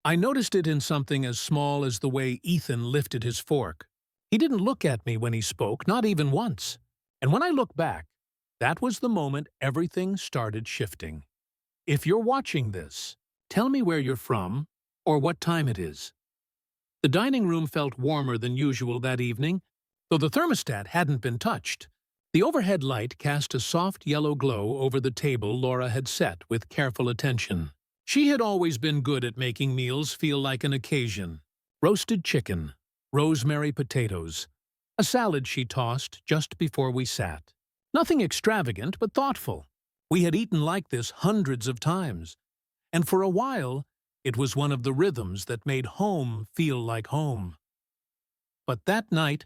I noticed it in something as small as the way Ethan lifted his fork. He didn't look at me when he spoke, not even once. And when I look back, that was the moment everything started shifting. If you're watching this, tell me where you're from or what time it is. The dining room felt warmer than usual that evening, though the thermostat hadn't been touched. The overhead light cast a soft yellow glow over the table Laura had set with careful attention. She had always been good at making meals feel like an occasion. Roasted chicken, rosemary potatoes, a salad she tossed just before we sat. Nothing extravagant, but thoughtful. We had eaten like this hundreds of times, and for a while, it was one of the rhythms that made home feel like home. But that night,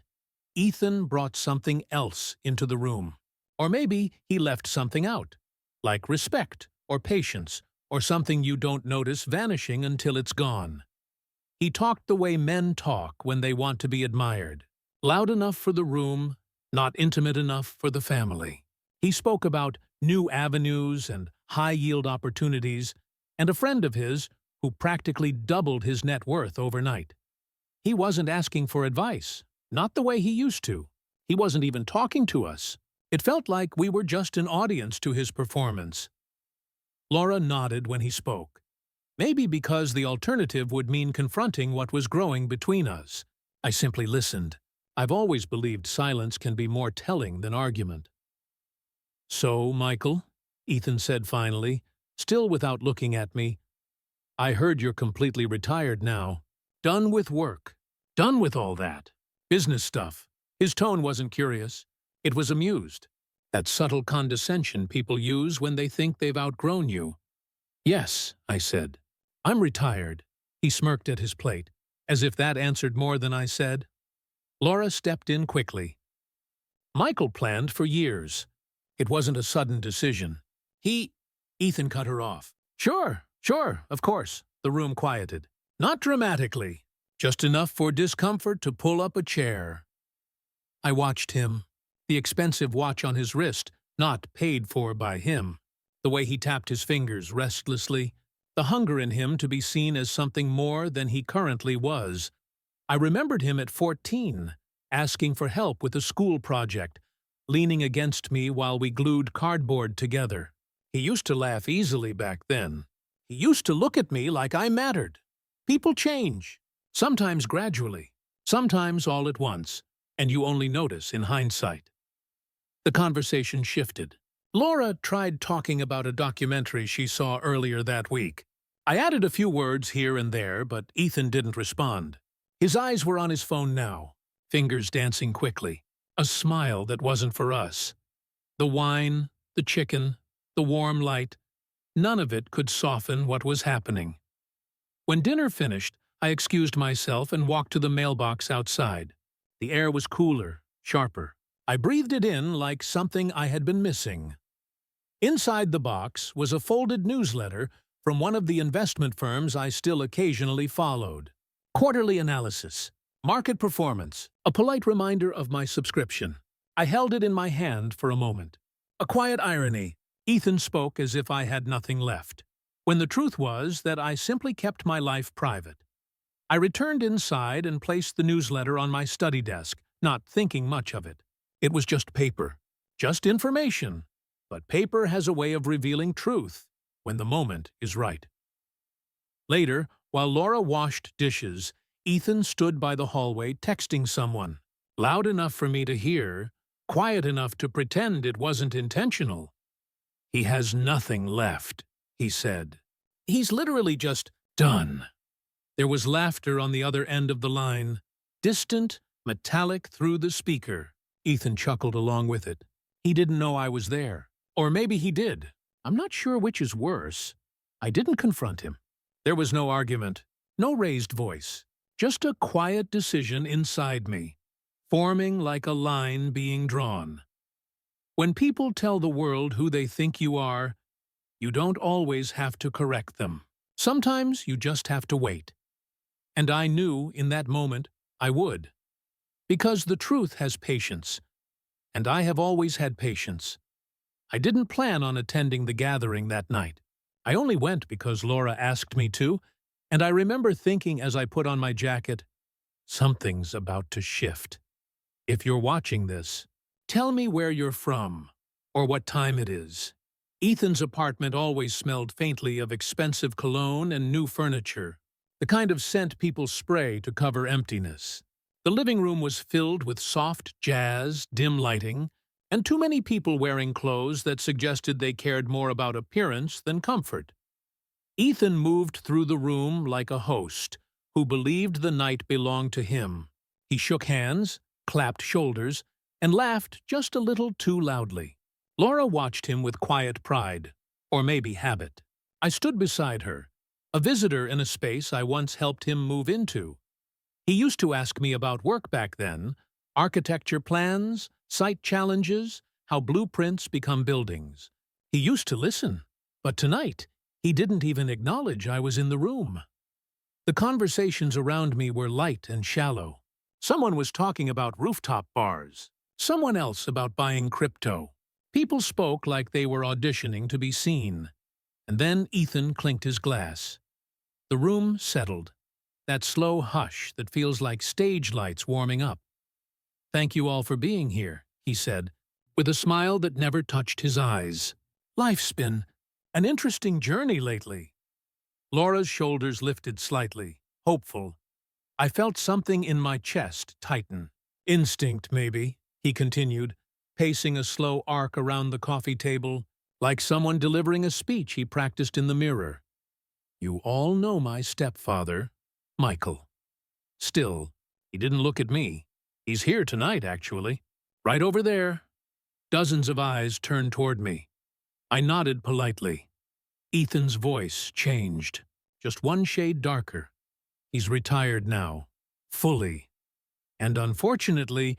Ethan brought something else into the room. Or maybe he left something out, like respect or patience or something you don't notice vanishing until it's gone. He talked the way men talk when they want to be admired. Loud enough for the room, not intimate enough for the family. He spoke about new avenues and high-yield opportunities, and a friend of his who practically doubled his net worth overnight. He wasn't asking for advice, not the way he used to. He wasn't even talking to us. It felt like we were just an audience to his performance. Laura nodded when he spoke. Maybe because the alternative would mean confronting what was growing between us. I simply listened. I've always believed silence can be more telling than argument. "So, Michael," Ethan said finally, still without looking at me, "I heard you're completely retired now. Done with work. Done with all that. Business stuff." His tone wasn't curious. It was amused. That subtle condescension people use when they think they've outgrown you. "Yes," I said. "I'm retired." He smirked at his plate, as if that answered more than I said. Laura stepped in quickly. "Michael planned for years. It wasn't a sudden decision. Ethan cut her off. Sure, of course." The room quieted. "Not dramatically. Just enough for discomfort to pull up a chair." I watched him. The expensive watch on his wrist, not paid for by him. The way he tapped his fingers restlessly. The hunger in him to be seen as something more than he currently was. I remembered him at 14, asking for help with a school project, leaning against me while we glued cardboard together. He used to laugh easily back then. He used to look at me like I mattered. People change, sometimes gradually, sometimes all at once, and you only notice in hindsight. The conversation shifted. Laura tried talking about a documentary she saw earlier that week. I added a few words here and there, but Ethan didn't respond. His eyes were on his phone now, fingers dancing quickly. A smile that wasn't for us. The wine, the chicken, the warm light, none of it could soften what was happening. When dinner finished, I excused myself and walked to the mailbox outside. The air was cooler, sharper. I breathed it in like something I had been missing. Inside the box was a folded newsletter from one of the investment firms I still occasionally followed. Quarterly analysis, market performance, a polite reminder of my subscription. I held it in my hand for a moment. A quiet irony. Ethan spoke as if I had nothing left, when the truth was that I simply kept my life private. I returned inside and placed the newsletter on my study desk, not thinking much of it. It was just paper, just information, but paper has a way of revealing truth when the moment is right. Later, while Laura washed dishes, Ethan stood by the hallway texting someone, loud enough for me to hear, quiet enough to pretend it wasn't intentional. "He has nothing left," he said. "He's literally just done." There was laughter on the other end of the line, distant, metallic through the speaker. Ethan chuckled along with it. He didn't know I was there. Or maybe he did. I'm not sure which is worse. I didn't confront him. There was no argument, no raised voice, just a quiet decision inside me, forming like a line being drawn. When people tell the world who they think you are, you don't always have to correct them. Sometimes you just have to wait. And I knew in that moment I would. Because the truth has patience, and I have always had patience. I didn't plan on attending the gathering that night. I only went because Laura asked me to, And I remember thinking as I put on my jacket, something's about to shift. If you're watching this, tell me where you're from, or what time it is. Ethan's apartment always smelled faintly of expensive cologne and new furniture, the kind of scent people spray to cover emptiness. The living room was filled with soft jazz, dim lighting, and too many people wearing clothes that suggested they cared more about appearance than comfort. Ethan moved through the room like a host who believed the night belonged to him. He shook hands, clapped shoulders, and laughed just a little too loudly. Laura watched him with quiet pride, or maybe habit. I stood beside her, a visitor in a space I once helped him move into. He used to ask me about work back then, architecture plans, site challenges, how blueprints become buildings. He used to listen, but tonight, he didn't even acknowledge I was in the room. The conversations around me were light and shallow. Someone was talking about rooftop bars, someone else about buying crypto. People spoke like they were auditioning to be seen. And then Ethan clinked his glass. The room settled, that slow hush that feels like stage lights warming up. "Thank you all for being here," he said, with a smile that never touched his eyes. "Life's been an interesting journey lately." Laura's shoulders lifted slightly, hopeful. I felt something in my chest tighten. "Instinct, maybe," he continued, pacing a slow arc around the coffee table, like someone delivering a speech he practiced in the mirror. "You all know my stepfather, Michael." Still, he didn't look at me. "He's here tonight, actually. Right over there." Dozens of eyes turned toward me. I nodded politely. Ethan's voice changed, just one shade darker. He's retired now, fully. And unfortunately,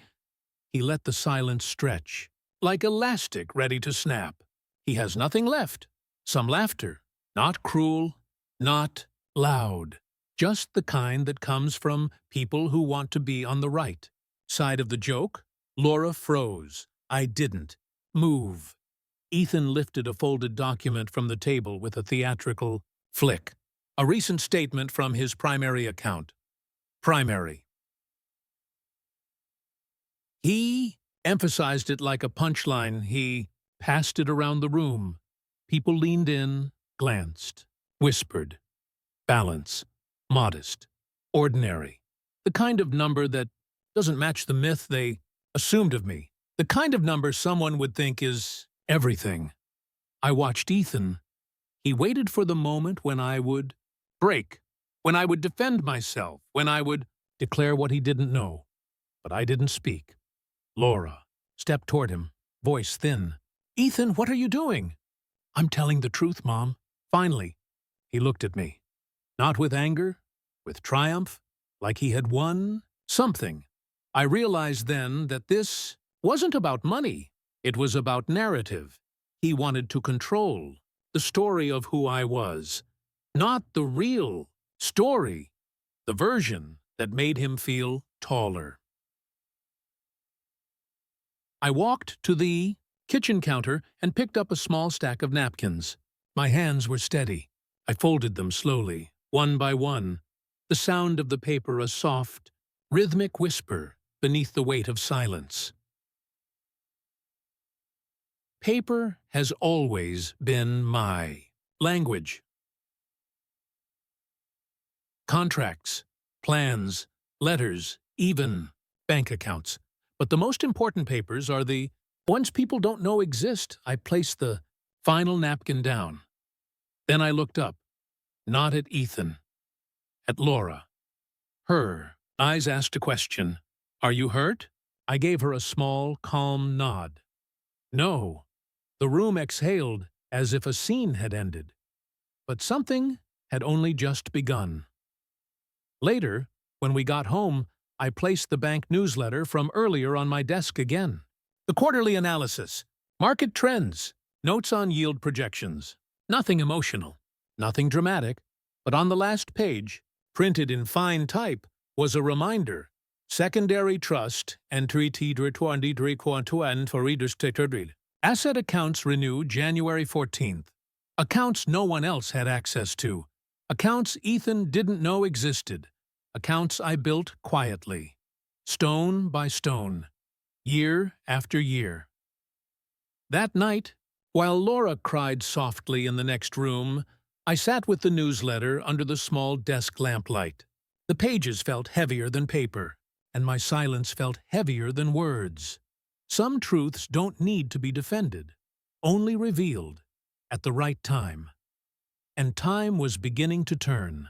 he let the silence stretch, like elastic ready to snap. He has nothing left. Some laughter, not cruel, not loud. Just the kind that comes from people who want to be on the right side of the joke. Laura froze. I didn't move. Ethan lifted a folded document from the table with a theatrical flick. A recent statement from his primary account. Primary. He emphasized it like a punchline. He passed it around the room. People leaned in, glanced, whispered. Balance. Modest. Ordinary. The kind of number that doesn't match the myth they assumed of me. The kind of number someone would think is everything. I watched Ethan. He waited for the moment when I would break, when I would defend myself, when I would declare what he didn't know. But I didn't speak. Laura stepped toward him, voice thin. "Ethan, what are you doing?" "I'm telling the truth, Mom." Finally, he looked at me. Not with anger, with triumph, like he had won something. I realized then that this wasn't about money. It was about narrative. He wanted to control the story of who I was, not the real story, the version that made him feel taller. I walked to the kitchen counter and picked up a small stack of napkins. My hands were steady. I folded them slowly, one by one, the sound of the paper a soft, rhythmic whisper beneath the weight of silence. Paper has always been my language. Contracts, plans, letters, even bank accounts. But the most important papers are the ones people don't know exist. I placed the final napkin down. Then I looked up, not at Ethan, at Laura. Her eyes asked a question. "Are you hurt?" I gave her a small, calm nod. "No." The room exhaled as if a scene had ended. But something had only just begun. Later, when we got home, I placed the bank newsletter from earlier on my desk again. The quarterly analysis, market trends, notes on yield projections. Nothing emotional, nothing dramatic, but on the last page, printed in fine type, was a reminder. Secondary trust and asset accounts renew January 14th. Accounts no one else had access to. Accounts Ethan didn't know existed. Accounts I built quietly, stone by stone, year after year. That night, while Laura cried softly in the next room, I sat with the newsletter under the small desk lamplight. The pages felt heavier than paper, and my silence felt heavier than words. Some truths don't need to be defended, only revealed at the right time. And time was beginning to turn.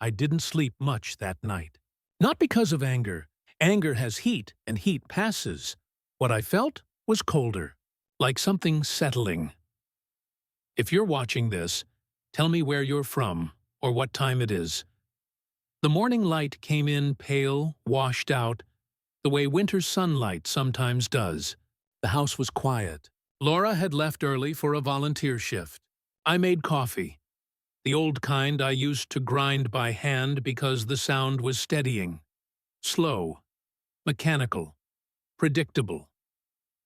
I didn't sleep much that night. Not because of anger. Anger has heat, and heat passes. What I felt was colder, like something settling. If you're watching this, tell me where you're from, or what time it is. The morning light came in pale, washed out, the way winter sunlight sometimes does. The house was quiet. Laura had left early for a volunteer shift. I made coffee, the old kind I used to grind by hand because the sound was steadying. Slow, mechanical, predictable.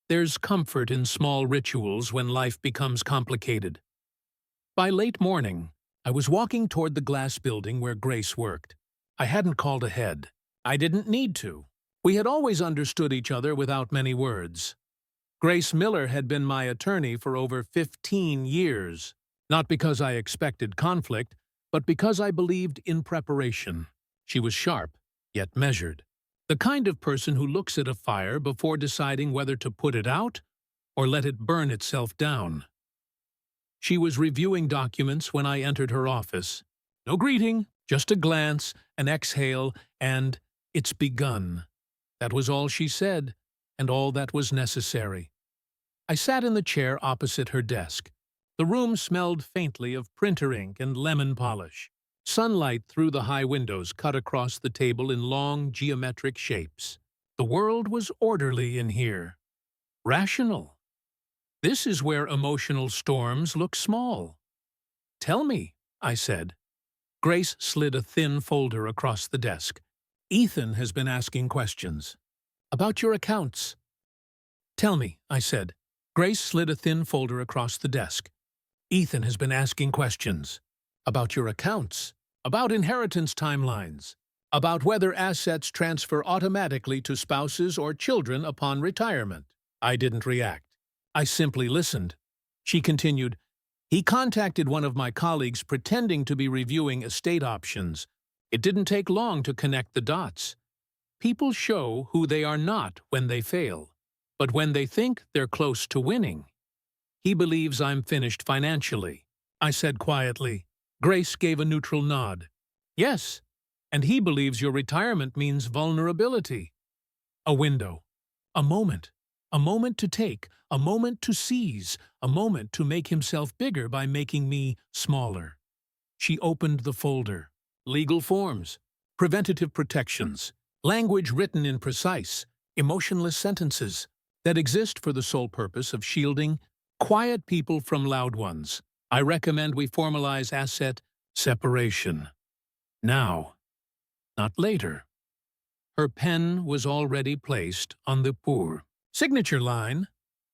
There's comfort in small rituals when life becomes complicated. By late morning, I was walking toward the glass building where Grace worked. I hadn't called ahead. I didn't need to. We had always understood each other without many words. Grace Miller had been my attorney for over 15 years, not because I expected conflict, but because I believed in preparation. She was sharp, yet measured. The kind of person who looks at a fire before deciding whether to put it out or let it burn itself down. She was reviewing documents when I entered her office. No greeting, just a glance, an exhale, and "It's begun." That was all she said, and all that was necessary. I sat in the chair opposite her desk. The room smelled faintly of printer ink and lemon polish. Sunlight through the high windows cut across the table in long, geometric shapes. The world was orderly in here. Rational. This is where emotional storms look small. "Tell me," I said. Grace slid a thin folder across the desk. "Ethan has been asking questions. About your accounts." "Tell me," I said. Grace slid a thin folder across the desk. "Ethan has been asking questions. About your accounts. About inheritance timelines. About whether assets transfer automatically to spouses or children upon retirement." I didn't react. I simply listened. She continued, "He contacted one of my colleagues pretending to be reviewing estate options. It didn't take long to connect the dots. People show who they are not when they fail, but when they think they're close to winning. He believes I'm finished financially." I said quietly. Grace gave a neutral nod. "Yes, and he believes your retirement means vulnerability." A window. A moment. A moment to take. A moment to seize. A moment to make himself bigger by making me smaller. She opened the folder. Legal forms. Preventative protections. Language written in precise, emotionless sentences that exist for the sole purpose of shielding quiet people from loud ones. I recommend we formalize asset separation. Now, not later. Her pen was already placed on the pour. Signature line.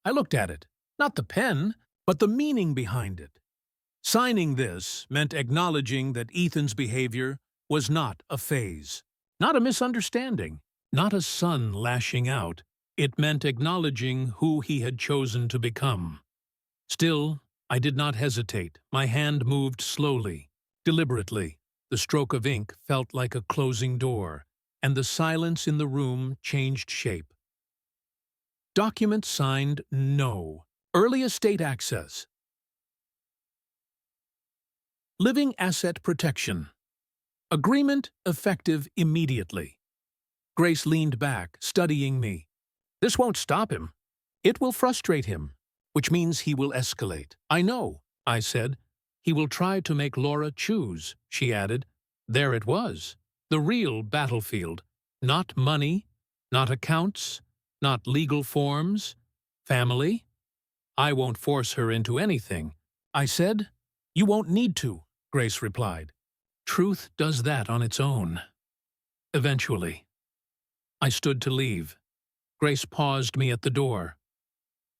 I looked at it. Not the pen, but the meaning behind it. Signing this meant acknowledging that Ethan's behavior was not a phase. Not a misunderstanding, not a son lashing out. It meant acknowledging who he had chosen to become. Still, I did not hesitate. My hand moved slowly, deliberately. The stroke of ink felt like a closing door, and the silence in the room changed shape. Document signed no. Early estate access. Living asset protection. Agreement effective immediately. Grace leaned back, studying me. This won't stop him. It will frustrate him, which means he will escalate. I know, I said. He will try to make Laura choose, she added. There it was. The real battlefield. Not money, not accounts, not legal forms. Family. I won't force her into anything. I said. You won't need to, Grace replied. Truth does that on its own. Eventually. I stood to leave. Grace paused me at the door.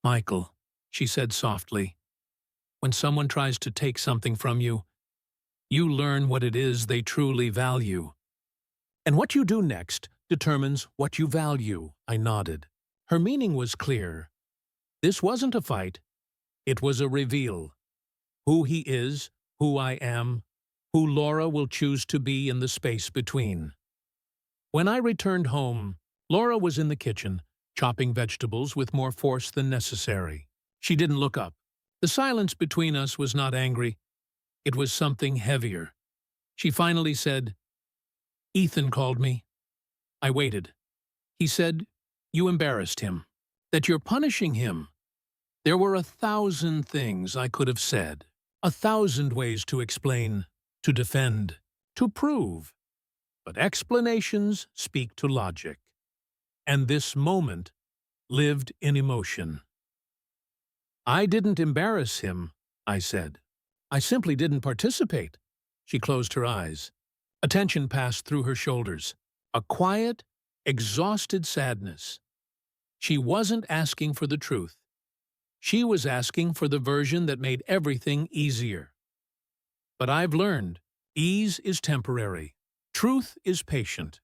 Michael, she said softly, when someone tries to take something from you, You learn what it is they truly value. And what you do next determines what you value, I nodded. Her meaning was clear. This wasn't a fight. It was a reveal. Who he is, who I am, who Laura will choose to be in the space between. When I returned home, Laura was in the kitchen, chopping vegetables with more force than necessary. She didn't look up. The silence between us was not angry. It was something heavier. She finally said, "Ethan called me." I waited. He said, "You embarrassed him. That you're punishing him." There were 1,000 things I could have said, 1,000 ways to explain, to defend, to prove. But explanations speak to logic. And this moment lived in emotion. "I didn't embarrass him," I said. "I simply didn't participate." She closed her eyes. A tension passed through her shoulders. A quiet, exhausted sadness. She wasn't asking for the truth. She was asking for the version that made everything easier. But I've learned, ease is temporary. Truth is patient.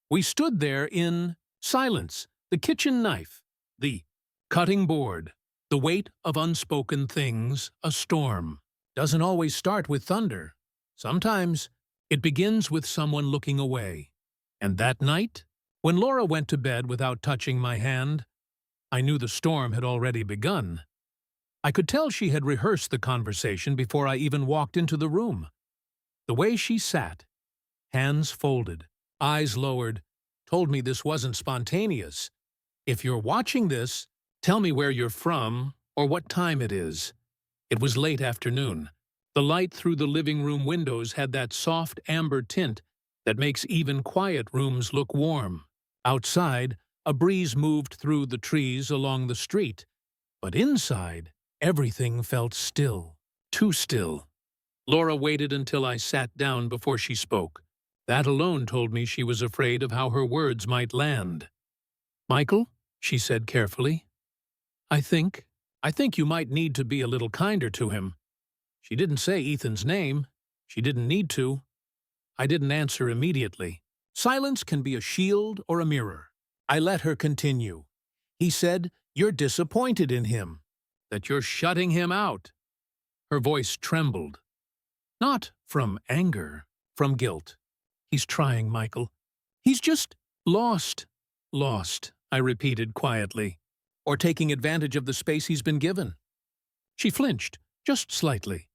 We stood there in silence, the kitchen knife, the cutting board, the weight of unspoken things, a storm. Doesn't always start with thunder. Sometimes it begins with someone looking away. And that night, when Laura went to bed without touching my hand, I knew the storm had already begun. I could tell she had rehearsed the conversation before I even walked into the room. The way she sat, hands folded, eyes lowered, told me this wasn't spontaneous. "If you're watching this, tell me where you're from or what time it is." It was late afternoon. The light through the living room windows had that soft amber tint that makes even quiet rooms look warm. Outside, a breeze moved through the trees along the street. But inside, everything felt still, too still. Laura waited until I sat down before she spoke. That alone told me she was afraid of how her words might land. "Michael," she said carefully, I think you might need to be a little kinder to him." She didn't say Ethan's name. She didn't need to. I didn't answer immediately. Silence can be a shield or a mirror. I let her continue. "He said you're disappointed in him, that you're shutting him out." Her voice trembled. Not from anger, from guilt. "He's trying, Michael. He's just lost." "Lost," I repeated quietly. "Or taking advantage of the space he's been given." She flinched, just slightly.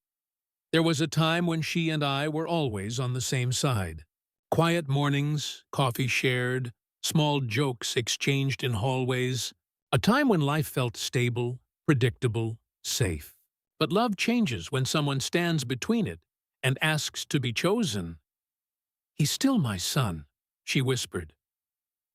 There was a time when she and I were always on the same side. Quiet mornings, coffee shared, small jokes exchanged in hallways. A time when life felt stable, predictable, safe. But love changes when someone stands between it and asks to be chosen. "He's still my son," she whispered.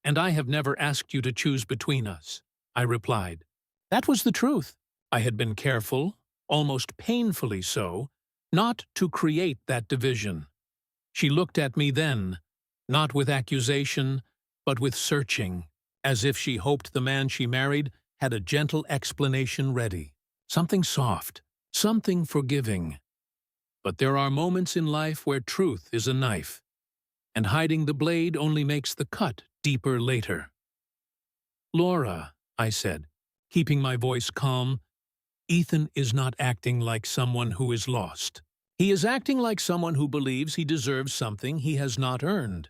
"And I have never asked you to choose between us," I replied. That was the truth. I had been careful, almost painfully so, not to create that division. She looked at me then, not with accusation, but with searching, as if she hoped the man she married had a gentle explanation ready. Something soft, something forgiving. But there are moments in life where truth is a knife, and hiding the blade only makes the cut deeper later. "Laura," I said, keeping my voice calm, "Ethan is not acting like someone who is lost. He is acting like someone who believes he deserves something he has not earned."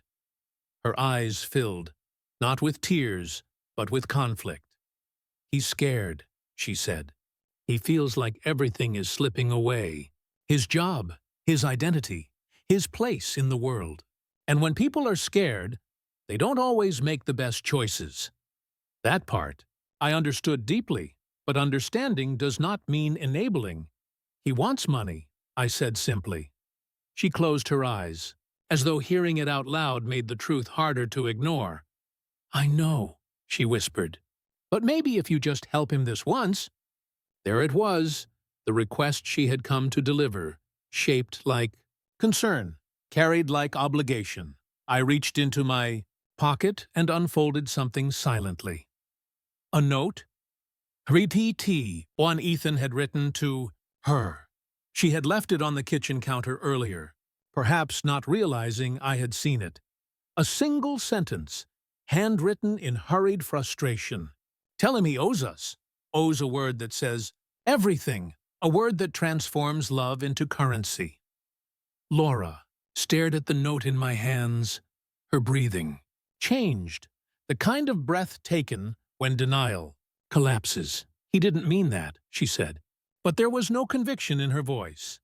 Her eyes filled, not with tears, but with conflict. "He's scared," she said. "He feels like everything is slipping away. His job, his identity, his place in the world. And when people are scared, they don't always make the best choices." That part I understood deeply, but understanding does not mean enabling. "He wants money," I said simply. She closed her eyes, as though hearing it out loud made the truth harder to ignore. "I know," she whispered. "But maybe if you just help him this once." There it was, the request she had come to deliver, shaped like concern, carried like obligation. I reached into my pocket and unfolded something silently. A note? "Riti T," one Ethan had written to her. She had left it on the kitchen counter earlier, perhaps not realizing I had seen it. A single sentence, handwritten in hurried frustration. Tell him he owes us. Owes a word that says everything, a word that transforms love into currency. Laura stared at the note in my hands. Her breathing changed, the kind of breath taken when denial collapses. He didn't mean that, she said, but there was no conviction in her voice.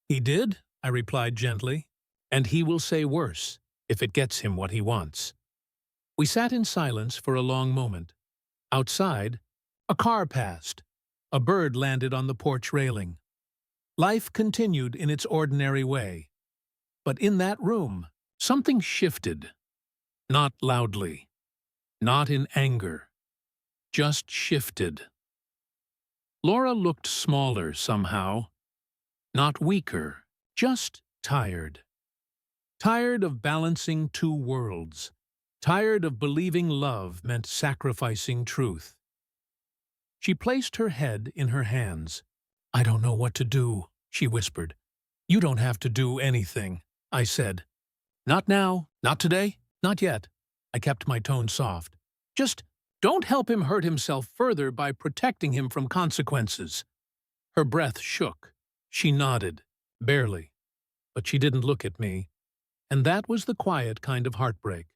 He did, I replied gently, and he will say worse if it gets him what he wants. We sat in silence for a long moment. Outside, a car passed. A bird landed on the porch railing. Life continued in its ordinary way. But in that room, something shifted. Not loudly. Not in anger. Just shifted. Laura looked smaller somehow. Not weaker, just tired. Tired of balancing two worlds. Tired of believing love meant sacrificing truth. She placed her head in her hands. I don't know what to do, she whispered. You don't have to do anything, I said. Not now, not today, not yet. I kept my tone soft. Just don't help him hurt himself further by protecting him from consequences. Her breath shook. She nodded, barely. But she didn't look at me. And that was the quiet kind of heartbreak.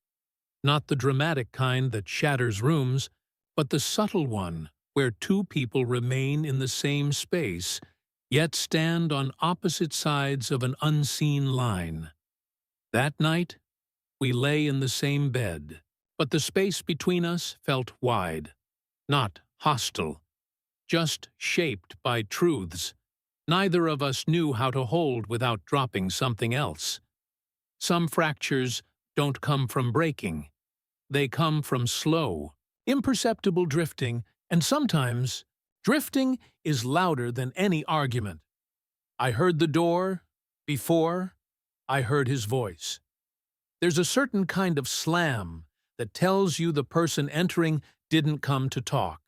Not the dramatic kind that shatters rooms, but the subtle one where two people remain in the same space, yet stand on opposite sides of an unseen line. That night, we lay in the same bed, but the space between us felt wide, not hostile, just shaped by truths neither of us knew how to hold without dropping something else. Some fractures don't come from breaking. They come from slow, imperceptible drifting, and sometimes drifting is louder than any argument. I heard the door before I heard his voice. There's a certain kind of slam that tells you the person entering didn't come to talk.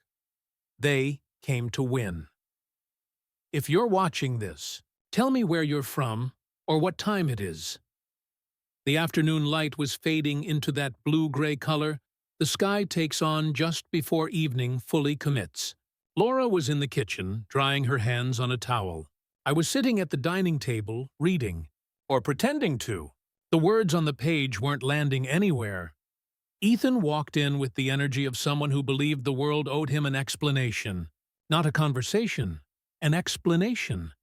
They came to win. If you're watching this, tell me where you're from or what time it is. The afternoon light was fading into that blue-gray color the sky takes on just before evening fully commits. Laura was in the kitchen, drying her hands on a towel. I was sitting at the dining table, reading, or pretending to. The words on the page weren't landing anywhere. Ethan walked in with the energy of someone who believed the world owed him an explanation. Not a conversation, an explanation.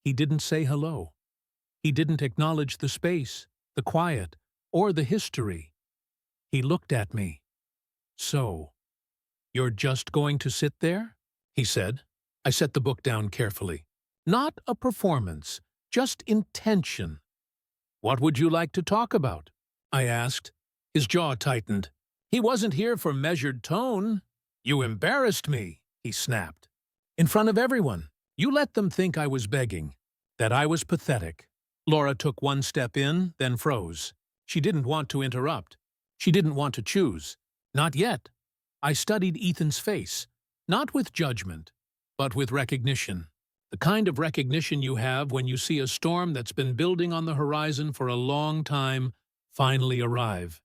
He didn't say hello. He didn't acknowledge the space, the quiet, or the history. He looked at me. So, you're just going to sit there? He said. I set the book down carefully. Not a performance, just intention. What would you like to talk about? I asked. His jaw tightened. He wasn't here for measured tone. You embarrassed me, he snapped. In front of everyone. You let them think I was begging, that I was pathetic. Laura took one step in, then froze. She didn't want to interrupt. She didn't want to choose. Not yet. I studied Ethan's face, not with judgment, but with recognition. The kind of recognition you have when you see a storm that's been building on the horizon for a long time finally arrive.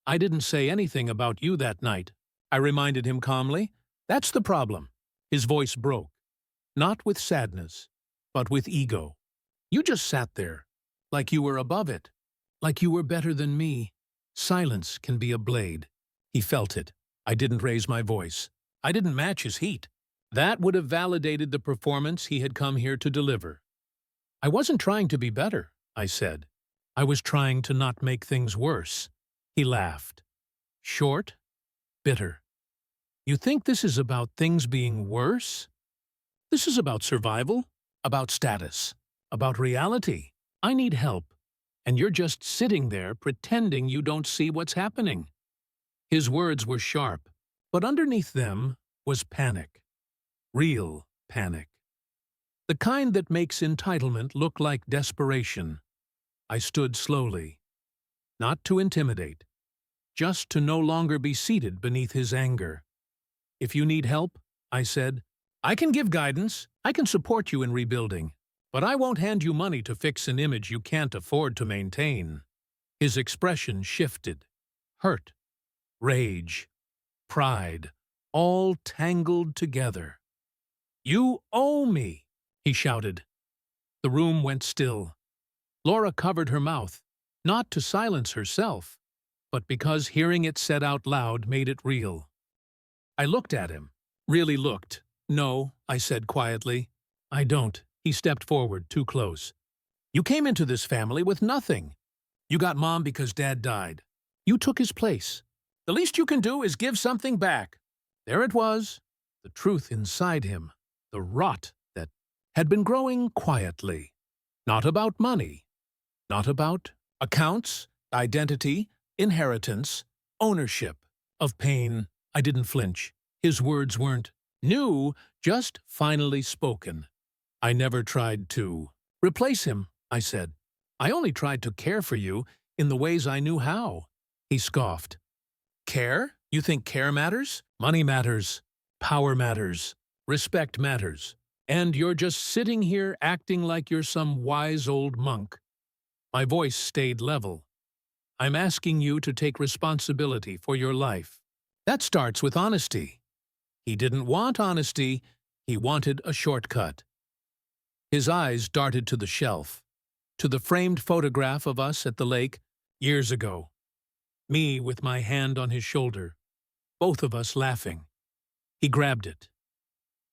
I didn't say anything about you that night, I reminded him calmly. That's the problem. His voice broke. Not with sadness, but with ego. You just sat there, like you were above it, like you were better than me. Silence can be a blade. He felt it. I didn't raise my voice. I didn't match his heat. That would have validated the performance he had come here to deliver. I wasn't trying to be better, I said. I was trying to not make things worse. He laughed. Short, bitter. You think this is about things being worse? This is about survival, about status, about reality. I need help, and you're just sitting there pretending you don't see what's happening. His words were sharp, but underneath them was panic. Real panic. The kind that makes entitlement look like desperation. I stood slowly. Not to intimidate, just to no longer be seated beneath his anger. If you need help, I said, I can give guidance. I can support you in rebuilding. But I won't hand you money to fix an image you can't afford to maintain." His expression shifted. Hurt, rage, pride, all tangled together. "You owe me," he shouted. The room went still. Laura covered her mouth, not to silence herself, but because hearing it said out loud made it real. I looked at him, really looked. "No," I said quietly. "I don't." He stepped forward, too close. "You came into this family with nothing. You got Mom because Dad died. You took his place. The least you can do is give something back." There it was, the truth inside him, the rot that had been growing quietly. Not about money, not about accounts, identity, inheritance, ownership of pain. I didn't flinch. His words weren't new, just finally spoken. "I never tried to replace him," I said. "I only tried to care for you in the ways I knew how." He scoffed. "Care? You think care matters? Money matters. Power matters. Respect matters. And you're just sitting here acting like you're some wise old monk." My voice stayed level. "I'm asking you to take responsibility for your life. That starts with honesty." He didn't want honesty, he wanted a shortcut. His eyes darted to the shelf, to the framed photograph of us at the lake years ago. Me with my hand on his shoulder, both of us laughing. He grabbed it.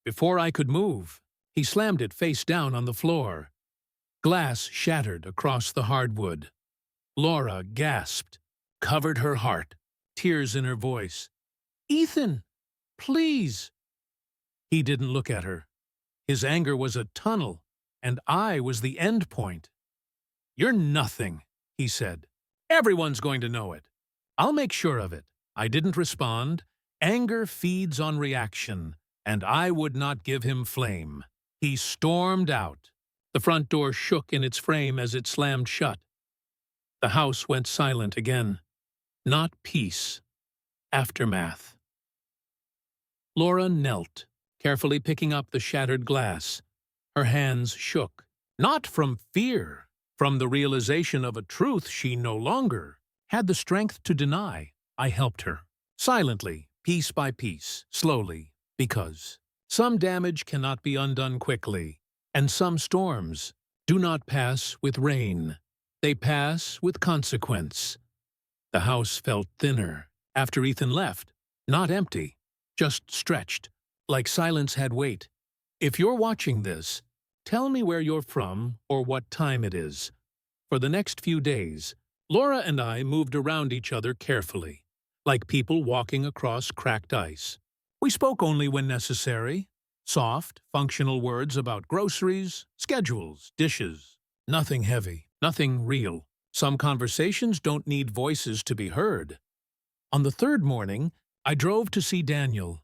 Before I could move, he slammed it face down on the floor. Glass shattered across the hardwood. Laura gasped, covered her heart, tears in her voice. "Ethan, please!" He didn't look at her. His anger was a tunnel, and I was the end point. "You're nothing," he said. "Everyone's going to know it. I'll make sure of it." I didn't respond. Anger feeds on reaction, and I would not give him flame. He stormed out. The front door shook in its frame as it slammed shut. The house went silent again. Not peace. Aftermath. Laura knelt, carefully picking up the shattered glass. Her hands shook. Not from fear, from the realization of a truth she no longer had the strength to deny. I helped her. Silently, piece by piece, slowly, because some damage cannot be undone quickly, and some storms do not pass with rain. They pass with consequence. The house felt thinner after Ethan left, not empty, just stretched, like silence had weight. If you're watching this, tell me where you're from or what time it is. For the next few days, Laura and I moved around each other carefully, like people walking across cracked ice. We spoke only when necessary, soft, functional words about groceries, schedules, dishes. Nothing heavy, nothing real. Some conversations don't need voices to be heard. On the third morning, I drove to see Daniel.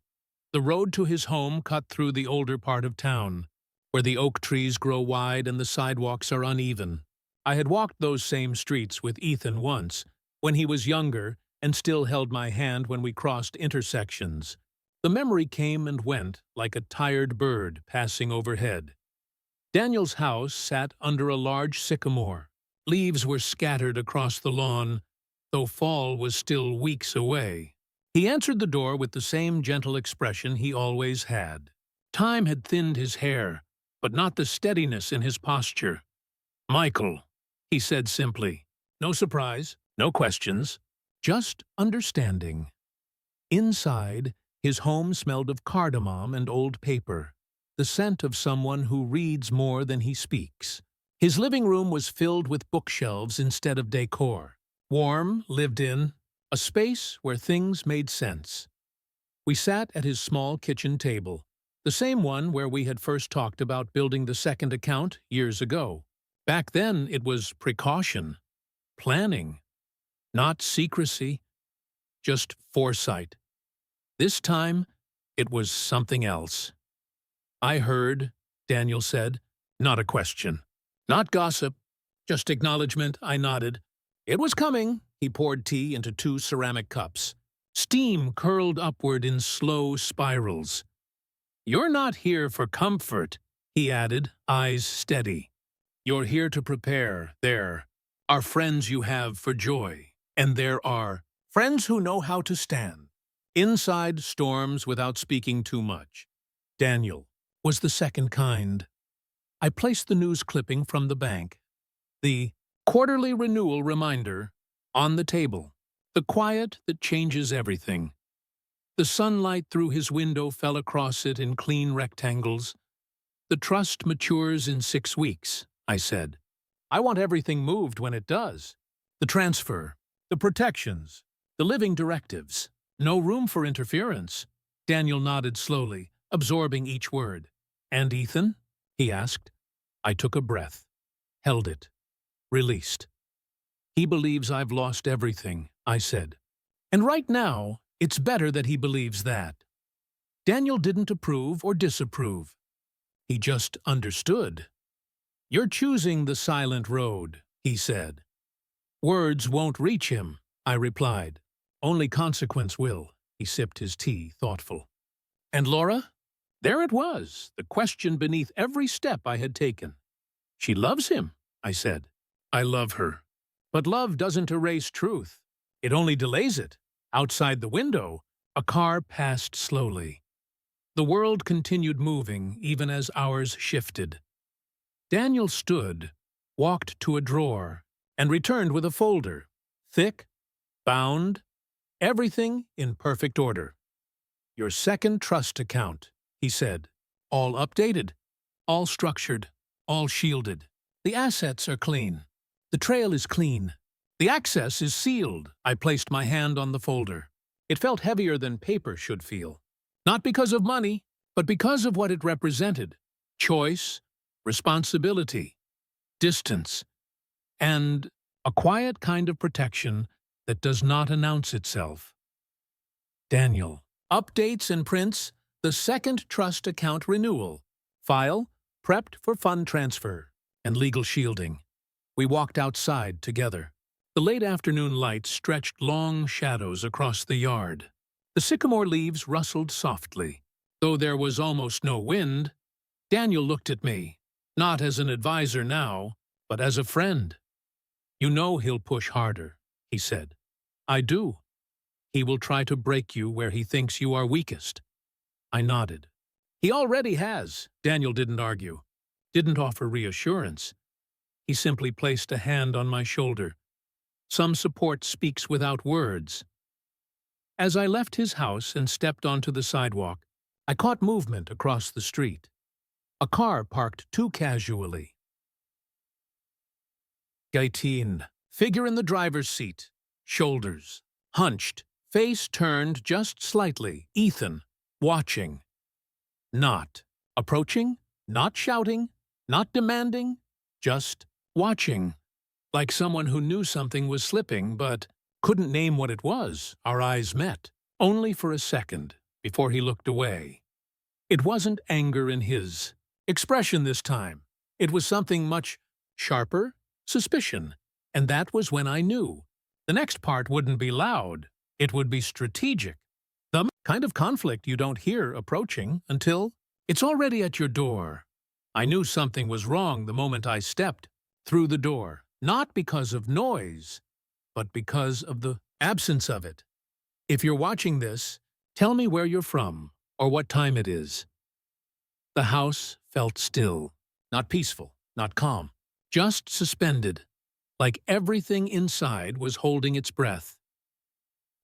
The road to his home cut through the older part of town, where the oak trees grow wide and the sidewalks are uneven. I had walked those same streets with Ethan once, when he was younger, and still held my hand when we crossed intersections. The memory came and went like a tired bird passing overhead. Daniel's house sat under a large sycamore. Leaves were scattered across the lawn, though fall was still weeks away. He answered the door with the same gentle expression he always had. Time had thinned his hair, but not the steadiness in his posture. "Michael," he said simply. No surprise, no questions, just understanding. Inside, his home smelled of cardamom and old paper, the scent of someone who reads more than he speaks. His living room was filled with bookshelves instead of decor. Warm, lived in, a space where things made sense. We sat at his small kitchen table, the same one where we had first talked about building the second account years ago. Back then it was precaution, planning, not secrecy, just foresight. This time, it was something else. "I heard," Daniel said, not a question. Not gossip, just acknowledgement. I nodded. It was coming. He poured tea into 2 ceramic cups. Steam curled upward in slow spirals. "You're not here for comfort," he added, eyes steady. You're here to prepare. There are friends you have for joy, and there are friends who know how to stand inside storms without speaking too much. Daniel was the second kind. I placed the news clipping from the bank, the quarterly renewal reminder, on the table, the quiet that changes everything. The sunlight through his window fell across it in clean rectangles. The trust matures in 6 weeks, I said. I want everything moved when it does. The transfer, the protections, the living directives. No room for interference. Daniel nodded slowly, absorbing each word. And Ethan? He asked. I took a breath, held it, released. He believes I've lost everything, I said. And right now, it's better that he believes that. Daniel didn't approve or disapprove. He just understood. You're choosing the silent road, he said. Words won't reach him, I replied. Only consequence will. He sipped his tea, thoughtful. And Laura? There it was, the question beneath every step I had taken. She loves him, I said. I love her. But love doesn't erase truth. It only delays it. Outside the window, a car passed slowly. The world continued moving even as ours shifted. Daniel stood, walked to a drawer, and returned with a folder. Thick, bound, everything in perfect order. Your second trust account, he said. All updated, all structured, all shielded. The assets are clean. The trail is clean. The access is sealed. I placed my hand on the folder. It felt heavier than paper should feel. Not because of money, but because of what it represented. Choice, responsibility, distance, and a quiet kind of protection that does not announce itself. Daniel. Updates and prints, the second trust account renewal. File, prepped for fund transfer, and legal shielding. We walked outside together. The late afternoon light stretched long shadows across the yard. The sycamore leaves rustled softly. Though there was almost no wind, Daniel looked at me, not as an advisor now, but as a friend. You know he'll push harder, he said. I do. He will try to break you where he thinks you are weakest. I nodded. He already has. Daniel didn't argue, didn't offer reassurance. He simply placed a hand on my shoulder. Some support speaks without words. As I left his house and stepped onto the sidewalk, I caught movement across the street. A car parked too casually. Gaitin, figure in the driver's seat, shoulders hunched, face turned just slightly. Ethan, watching. Not approaching, not shouting, not demanding, just watching. Like someone who knew something was slipping but couldn't name what it was. Our eyes met, only for a second, before he looked away. It wasn't anger in his expression this time. It was something much sharper, suspicion. And that was when I knew. The next part wouldn't be loud. It would be strategic. The kind of conflict you don't hear approaching until it's already at your door. I knew something was wrong the moment I stepped through the door. Not because of noise, but because of the absence of it. If you're watching this, tell me where you're from or what time it is. The house felt still, not peaceful, not calm, just suspended, like everything inside was holding its breath.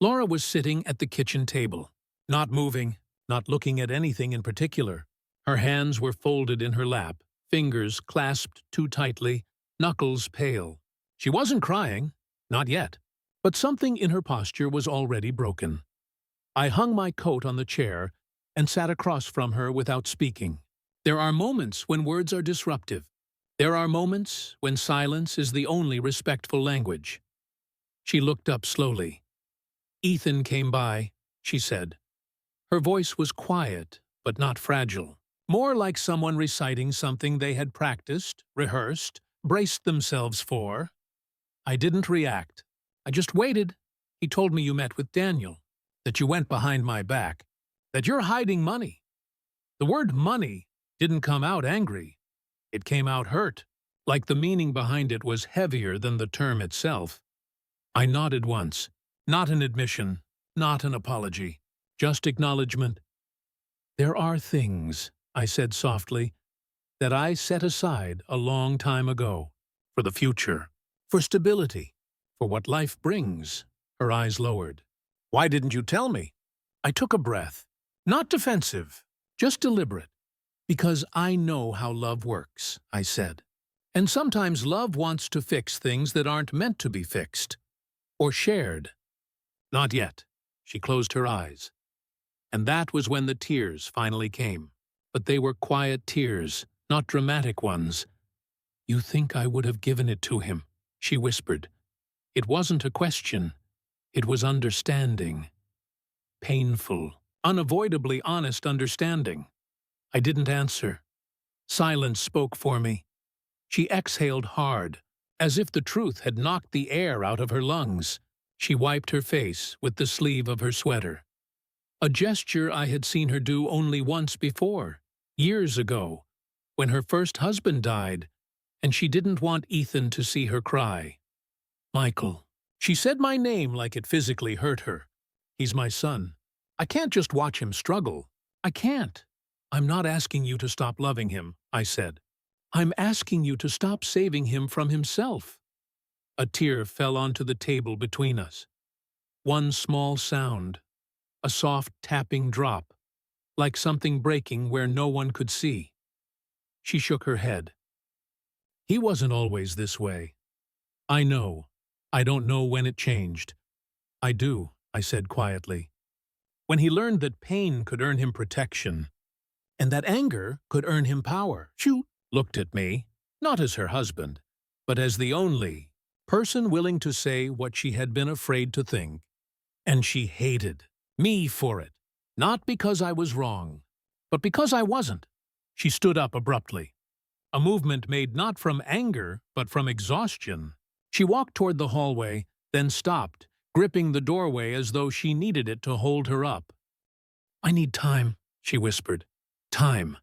Laura was sitting at the kitchen table, not moving, not looking at anything in particular. Her hands were folded in her lap, fingers clasped too tightly, knuckles pale. She wasn't crying, not yet, but something in her posture was already broken. I hung my coat on the chair and sat across from her without speaking. There are moments when words are disruptive. There are moments when silence is the only respectful language. She looked up slowly. Ethan came by, she said. Her voice was quiet, but not fragile. More like someone reciting something they had practiced, rehearsed, braced themselves for. I didn't react. I just waited. He told me you met with Daniel, that you went behind my back, that you're hiding money. The word money didn't come out angry. It came out hurt, like the meaning behind it was heavier than the term itself. I nodded once. Not an admission, not an apology, just acknowledgement. There are things, I said softly, that I set aside a long time ago, for the future, for stability, for what life brings. Her eyes lowered. Why didn't you tell me? I took a breath. Not defensive, just deliberate. Because I know how love works, I said. And sometimes love wants to fix things that aren't meant to be fixed. Or shared. Not yet. She closed her eyes. And that was when the tears finally came. But they were quiet tears, not dramatic ones. You think I would have given it to him, she whispered. It wasn't a question. It was understanding. Painful, unavoidably honest understanding. I didn't answer. Silence spoke for me. She exhaled hard, as if the truth had knocked the air out of her lungs. She wiped her face with the sleeve of her sweater. A gesture I had seen her do only once before, years ago, when her first husband died, and she didn't want Ethan to see her cry. Michael. She said my name like it physically hurt her. He's my son. I can't just watch him struggle. I can't. I'm not asking you to stop loving him, I said. I'm asking you to stop saving him from himself. A tear fell onto the table between us. One small sound, a soft tapping drop, like something breaking where no one could see. She shook her head. He wasn't always this way. I know. I don't know when it changed. I do, I said quietly. When he learned that pain could earn him protection, and that anger could earn him power. She looked at me, not as her husband, but as the only person willing to say what she had been afraid to think. And she hated me for it, not because I was wrong, but because I wasn't. She stood up abruptly, a movement made not from anger, but from exhaustion. She walked toward the hallway, then stopped, gripping the doorway as though she needed it to hold her up. I need time, she whispered. Time.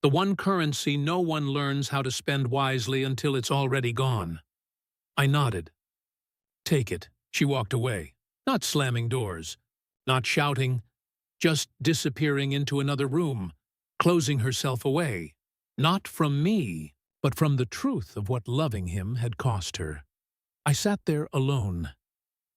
The one currency no one learns how to spend wisely until it's already gone. I nodded. Take it. She walked away, not slamming doors, not shouting, just disappearing into another room, closing herself away, not from me, but from the truth of what loving him had cost her. I sat there alone.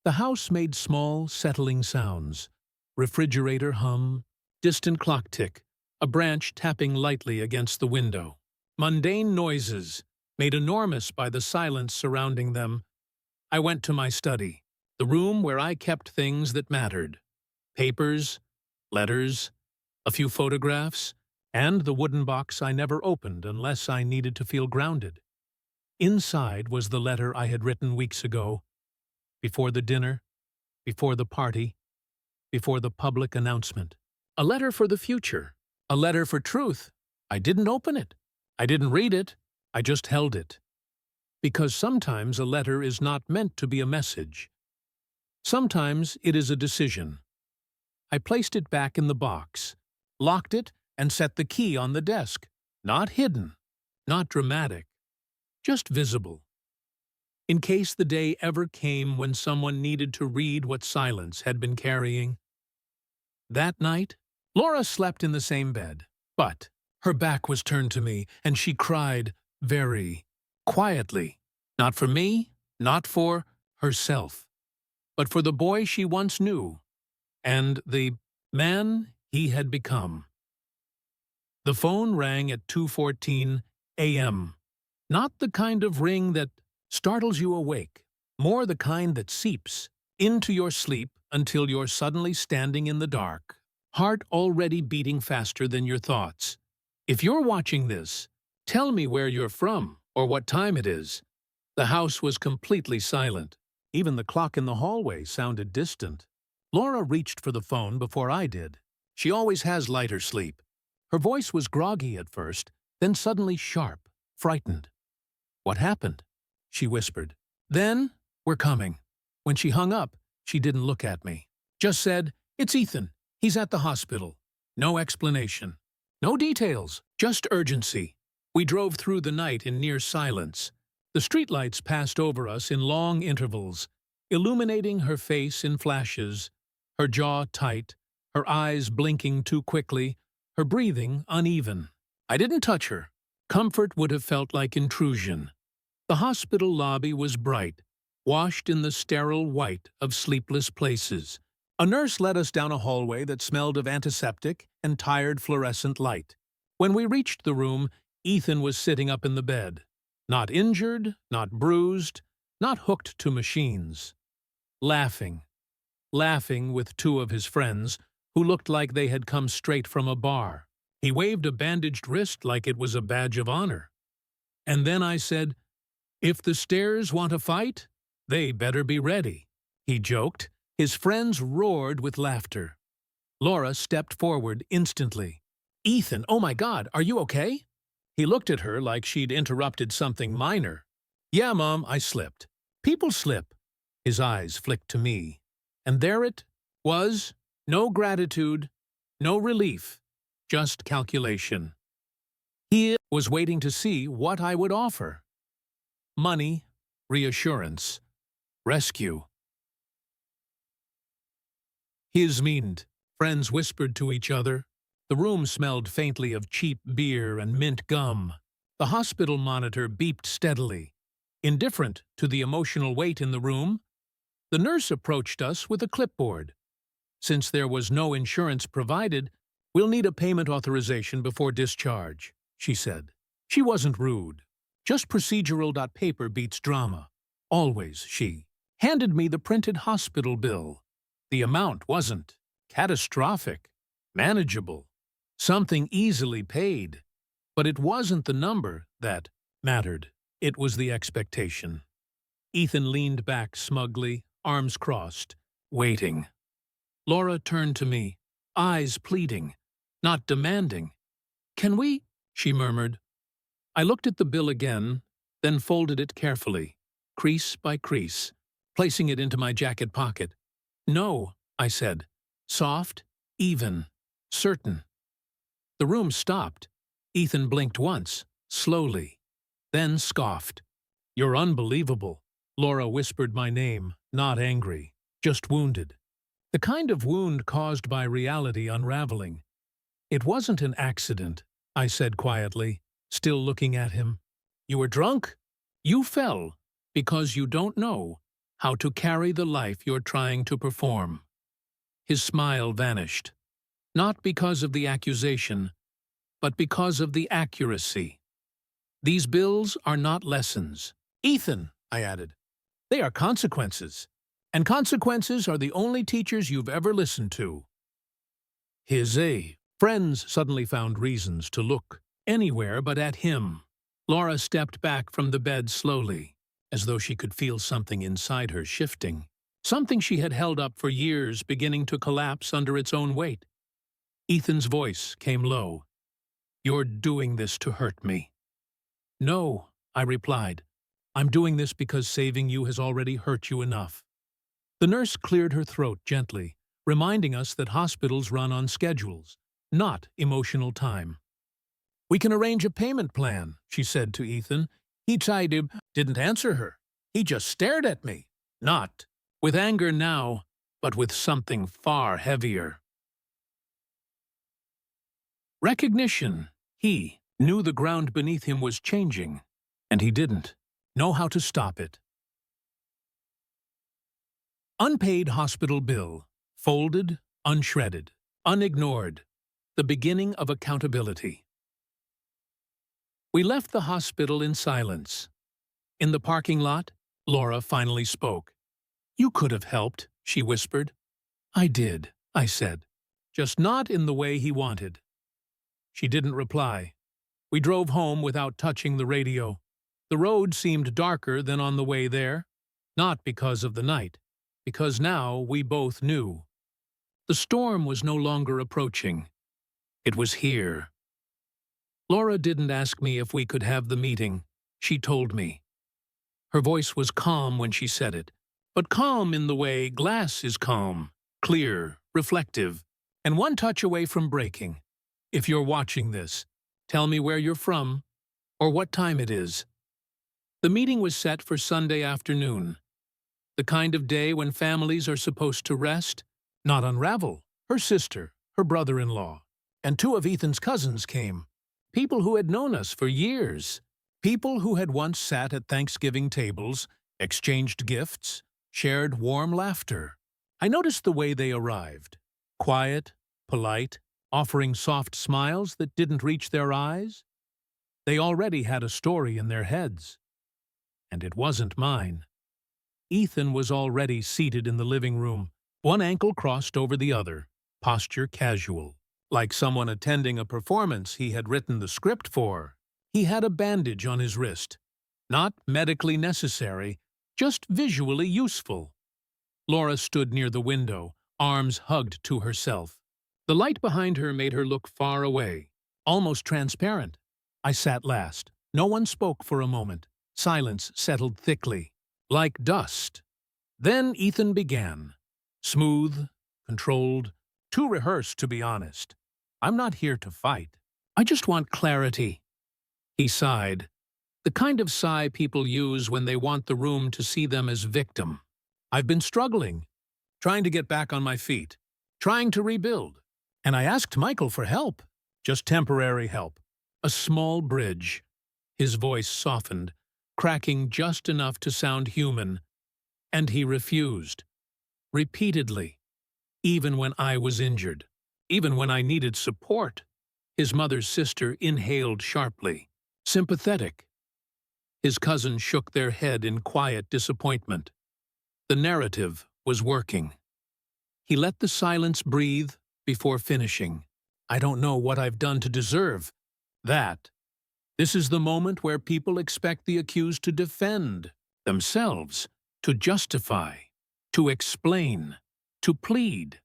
The house made small, settling sounds. Refrigerator hum, distant clock tick, a branch tapping lightly against the window. Mundane noises, made enormous by the silence surrounding them. I went to my study, the room where I kept things that mattered. Papers, letters, a few photographs, and the wooden box I never opened unless I needed to feel grounded. Inside was the letter I had written weeks ago, before the dinner, before the party, before the public announcement. A letter for the future, a letter for truth. I didn't open it. I didn't read it. I just held it. Because sometimes a letter is not meant to be a message. Sometimes it is a decision. I placed it back in the box, locked it, and set the key on the desk. Not hidden, not dramatic, just visible. In case the day ever came when someone needed to read what silence had been carrying. That night, Laura slept in the same bed, but her back was turned to me, and she cried very quietly. Not for me, not for herself, but for the boy she once knew, and the man he had become. The phone rang at 2:14 a.m. Not the kind of ring that startles you awake, more the kind that seeps into your sleep until you're suddenly standing in the dark, heart already beating faster than your thoughts. If you're watching this, tell me where you're from or what time it is. The house was completely silent. Even the clock in the hallway sounded distant. Laura reached for the phone before I did. She always has lighter sleep. Her voice was groggy at first, then suddenly sharp, frightened. What happened? She whispered. Then, we're coming. When she hung up, she didn't look at me. Just said, it's Ethan. He's at the hospital. No explanation. No details, just urgency. We drove through the night in near silence. The streetlights passed over us in long intervals, illuminating her face in flashes, her jaw tight, her eyes blinking too quickly, her breathing uneven. I didn't touch her. Comfort would have felt like intrusion. The hospital lobby was bright, washed in the sterile white of sleepless places. A nurse led us down a hallway that smelled of antiseptic and tired fluorescent light. When we reached the room, Ethan was sitting up in the bed. Not injured, not bruised, not hooked to machines. Laughing with two of his friends, who looked like they had come straight from a bar. He waved a bandaged wrist like it was a badge of honor. And then I said, "If the stairs want to fight, they better be ready," he joked. His friends roared with laughter. Laura stepped forward instantly. "Ethan, oh my God, are you okay?" He looked at her like she'd interrupted something minor. "Yeah, Mom, I slipped." People slip. His eyes flicked to me. And there it was, no gratitude, no relief, just calculation. He was waiting to see what I would offer. Money, reassurance, rescue. His meaned. Friends whispered to each other. The room smelled faintly of cheap beer and mint gum. The hospital monitor beeped steadily. Indifferent to the emotional weight in the room, the nurse approached us with a clipboard. "Since there was no insurance provided, we'll need a payment authorization before discharge," she said. She wasn't rude. Just procedural. Paper beats drama. Always she handed me the printed hospital bill. The amount wasn't catastrophic, manageable, something easily paid. But it wasn't the number that mattered. It was the expectation. Ethan leaned back smugly, arms crossed, waiting. Laura turned to me, eyes pleading, not demanding. "Can we?" she murmured. I looked at the bill again, then folded it carefully, crease by crease, placing it into my jacket pocket. "No," I said. Soft, even, certain. The room stopped. Ethan blinked once, slowly, then scoffed. "You're unbelievable." Laura whispered my name, not angry, just wounded. The kind of wound caused by reality unraveling. "It wasn't an accident," I said quietly, still looking at him. "You were drunk. You fell because you don't know how to carry the life you're trying to perform." His smile vanished, not because of the accusation, but because of the accuracy. "These bills are not lessons, Ethan," I added. "They are consequences, and consequences are the only teachers you've ever listened to." His friends suddenly found reasons to look anywhere but at him. Laura stepped back from the bed slowly, as though she could feel something inside her shifting, something she had held up for years beginning to collapse under its own weight. Ethan's voice came low. "You're doing this to hurt me." "No," I replied. "I'm doing this because saving you has already hurt you enough." The nurse cleared her throat gently, reminding us that hospitals run on schedules, not emotional time. "We can arrange a payment plan," she said to Ethan. He didn't answer her. He just stared at me, not with anger now, but with something far heavier. Recognition. He knew the ground beneath him was changing, and he didn't know how to stop it. Unpaid hospital bill, folded, unshredded, unignored, the beginning of accountability. We left the hospital in silence. In the parking lot, Laura finally spoke. "You could have helped," she whispered. "I did," I said, "just not in the way he wanted." She didn't reply. We drove home without touching the radio. The road seemed darker than on the way there, not because of the night, because now we both knew. The storm was no longer approaching. It was here. Laura didn't ask me if we could have the meeting. She told me. Her voice was calm when she said it, but calm in the way glass is calm, clear, reflective, and one touch away from breaking. If you're watching this, tell me where you're from or what time it is. The meeting was set for Sunday afternoon, the kind of day when families are supposed to rest, not unravel. Her sister, her brother-in-law, and two of Ethan's cousins came. People who had known us for years. People who had once sat at Thanksgiving tables, exchanged gifts, shared warm laughter. I noticed the way they arrived. Quiet, polite, offering soft smiles that didn't reach their eyes. They already had a story in their heads. And it wasn't mine. Ethan was already seated in the living room, one ankle crossed over the other, posture casual, like someone attending a performance he had written the script for. He had a bandage on his wrist. Not medically necessary, just visually useful. Laura stood near the window, arms hugged to herself. The light behind her made her look far away, almost transparent. I sat last. No one spoke for a moment. Silence settled thickly, like dust. Then Ethan began. Smooth, controlled, too rehearsed to be honest. I'm not here to fight. I just want clarity. He sighed. The kind of sigh people use when they want the room to see them as victim. I've been struggling, trying to get back on my feet, trying to rebuild. And I asked Michael for help, just temporary help. A small bridge. His voice softened, cracking just enough to sound human. And he refused. Repeatedly. Even when I was injured. Even when I needed support. His mother's sister inhaled sharply. Sympathetic. His cousin shook their head in quiet disappointment. The narrative was working. He let the silence breathe before finishing. I don't know what I've done to deserve that. This is the moment where people expect the accused to defend themselves, to justify, to explain, to plead.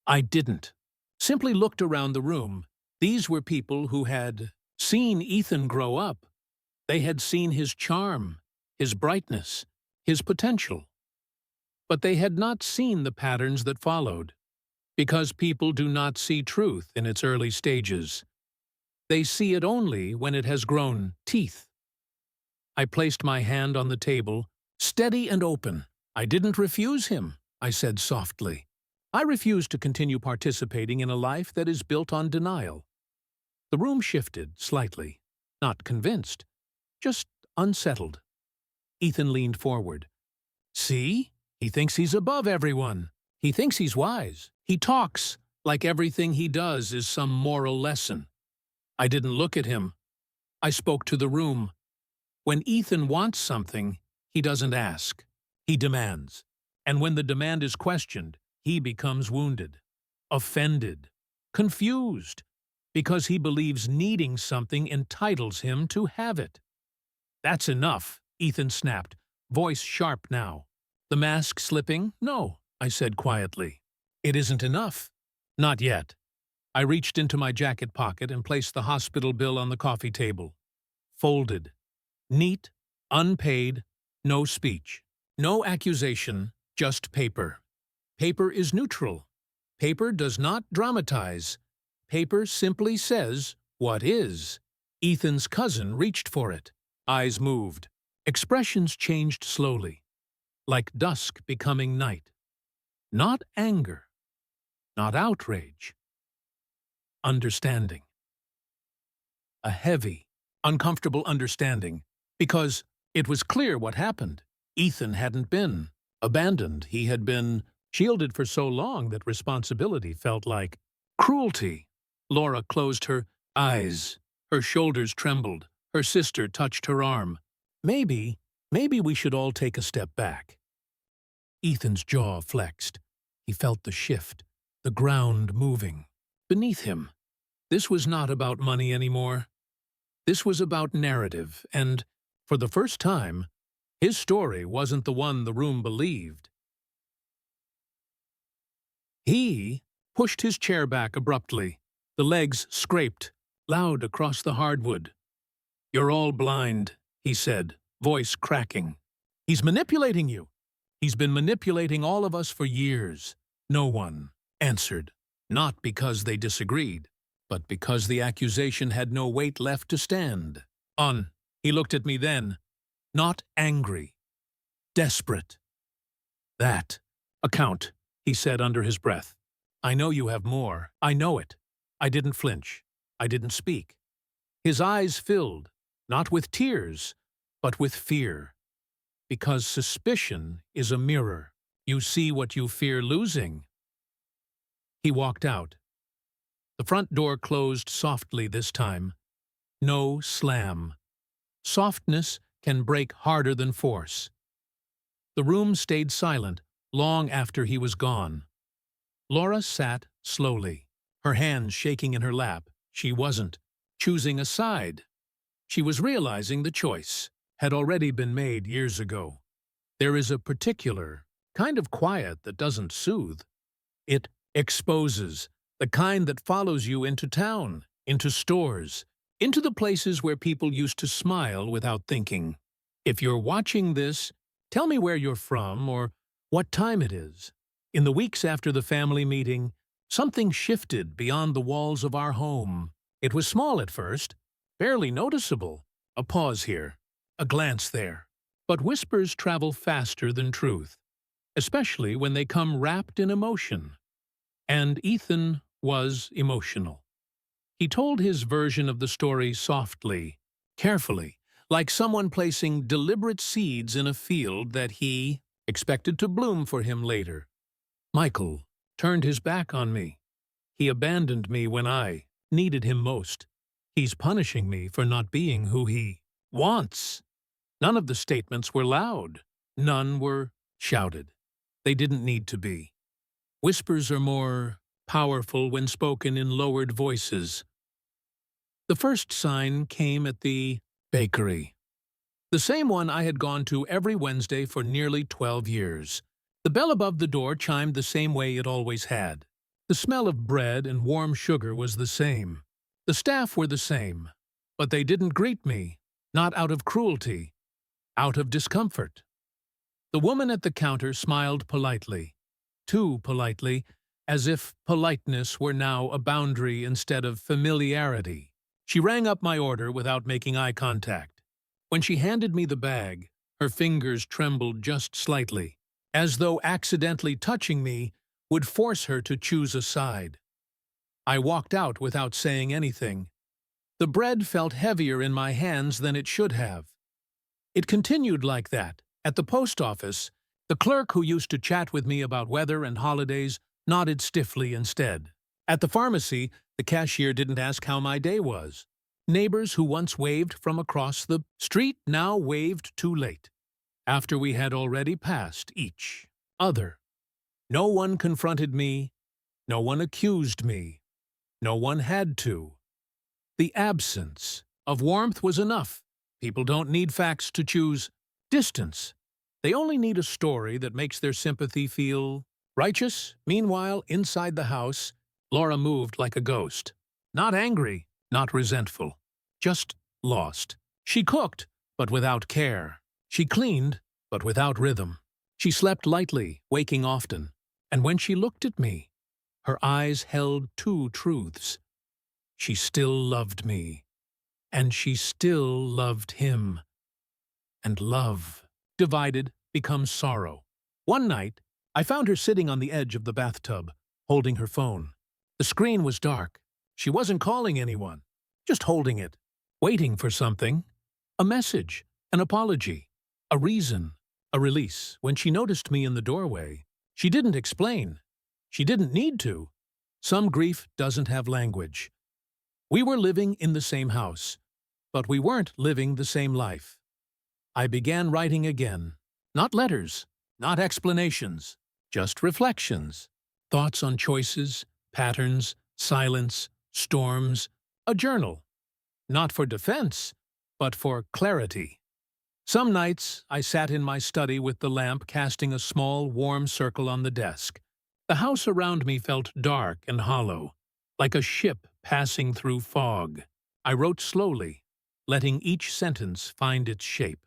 I didn't. Simply looked around the room. These were people who had seen Ethan grow up. They had seen his charm, his brightness, his potential. But they had not seen the patterns that followed, because people do not see truth in its early stages. They see it only when it has grown teeth. I placed my hand on the table, steady and open. I didn't refuse him, I said softly. I refuse to continue participating in a life that is built on denial. The room shifted slightly, not convinced, just unsettled. Ethan leaned forward. See? He thinks he's above everyone. He thinks he's wise. He talks like everything he does is some moral lesson. I didn't look at him. I spoke to the room. When Ethan wants something, he doesn't ask. He demands. And when the demand is questioned, he becomes wounded, offended, confused, because he believes needing something entitles him to have it. That's enough, Ethan snapped, voice sharp now. The mask slipping? No, I said quietly. It isn't enough. Not yet. I reached into my jacket pocket and placed the hospital bill on the coffee table. Folded. Neat, unpaid, no speech. No accusation, just paper. Paper is neutral. Paper does not dramatize. Paper simply says what is. Ethan's cousin reached for it. Eyes moved. Expressions changed slowly, like dusk becoming night. Not anger. Not outrage. Understanding. A heavy, uncomfortable understanding, because it was clear what happened. Ethan hadn't been abandoned. He had been shielded for so long that responsibility felt like cruelty. Laura closed her eyes. Her shoulders trembled. Her sister touched her arm. Maybe we should all take a step back. Ethan's jaw flexed. He felt the shift, the ground moving. Beneath him. This was not about money anymore. This was about narrative, and, for the first time, his story wasn't the one the room believed. He pushed his chair back abruptly. The legs scraped, loud across the hardwood. "You're all blind," he said, voice cracking. "He's manipulating you. He's been manipulating all of us for years." No one answered, not because they disagreed, but because the accusation had no weight left to stand. He looked at me then, not angry, desperate. That account, he said under his breath. I know you have more. I know it. I didn't flinch. I didn't speak. His eyes filled, not with tears, but with fear. Because suspicion is a mirror. You see what you fear losing. He walked out. The front door closed softly this time. No slam. Softness can break harder than force. The room stayed silent long after he was gone. Laura sat slowly, her hands shaking in her lap. She wasn't choosing a side. She was realizing the choice had already been made years ago. There is a particular kind of quiet that doesn't soothe. It exposes, the kind that follows you into town, into stores, into the places where people used to smile without thinking. If you're watching this, tell me where you're from or what time it is. In the weeks after the family meeting, something shifted beyond the walls of our home. It was small at first, barely noticeable. A pause here, a glance there. But whispers travel faster than truth, especially when they come wrapped in emotion. And Ethan was emotional. He told his version of the story softly, carefully, like someone placing deliberate seeds in a field that he expected to bloom for him later. Michael turned his back on me. He abandoned me when I needed him most. He's punishing me for not being who he wants. None of the statements were loud. None were shouted. They didn't need to be. Whispers are more powerful when spoken in lowered voices. The first sign came at the bakery. The same one I had gone to every Wednesday for nearly 12 years. The bell above the door chimed the same way it always had. The smell of bread and warm sugar was the same. The staff were the same. But they didn't greet me, not out of cruelty, out of discomfort. The woman at the counter smiled politely, too politely, as if politeness were now a boundary instead of familiarity. She rang up my order without making eye contact. When she handed me the bag, her fingers trembled just slightly, as though accidentally touching me would force her to choose a side. I walked out without saying anything. The bread felt heavier in my hands than it should have. It continued like that. At the post office, the clerk who used to chat with me about weather and holidays nodded stiffly instead. At the pharmacy, the cashier didn't ask how my day was. Neighbors who once waved from across the street now waved too late, after we had already passed each other. No one confronted me. No one accused me. No one had to. The absence of warmth was enough. People don't need facts to choose distance. They only need a story that makes their sympathy feel righteous. Meanwhile, inside the house, Laura moved like a ghost. Not angry, not resentful, just lost. She cooked, but without care. She cleaned, but without rhythm. She slept lightly, waking often. And when she looked at me, her eyes held two truths. She still loved me, and she still loved him. And love, divided, becomes sorrow. One night, I found her sitting on the edge of the bathtub, holding her phone. The screen was dark. She wasn't calling anyone, just holding it, waiting for something. A message, an apology, a reason, a release. When she noticed me in the doorway, she didn't explain. She didn't need to. Some grief doesn't have language. We were living in the same house, but we weren't living the same life. I began writing again. Not letters, not explanations, just reflections. Thoughts on choices, patterns, silence, storms. A journal. Not for defense, but for clarity. Some nights I sat in my study with the lamp casting a small, warm circle on the desk. The house around me felt dark and hollow, like a ship passing through fog. I wrote slowly, letting each sentence find its shape.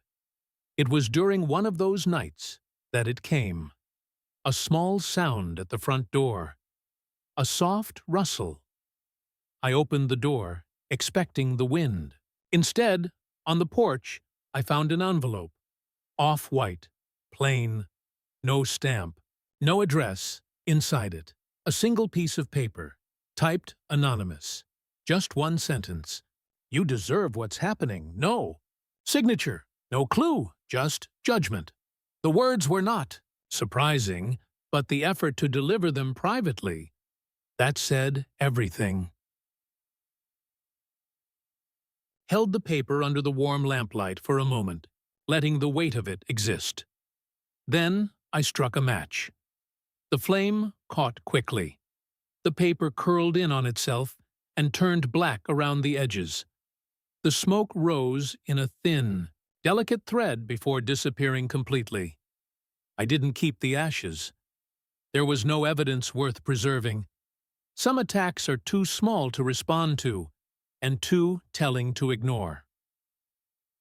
It was during one of those nights that it came. A small sound at the front door. A soft rustle. I opened the door, expecting the wind. Instead, on the porch, I found an envelope. Off-white, plain, no stamp, no address inside it. A single piece of paper, typed anonymous. Just one sentence. You deserve what's happening. No. Signature. No clue. Just judgment. The words were not surprising, but the effort to deliver them privately, that said everything. Held the paper under the warm lamplight for a moment, letting the weight of it exist. Then I struck a match. The flame caught quickly. The paper curled in on itself and turned black around the edges. The smoke rose in a thin, delicate thread before disappearing completely. I didn't keep the ashes. There was no evidence worth preserving. Some attacks are too small to respond to, and too telling to ignore.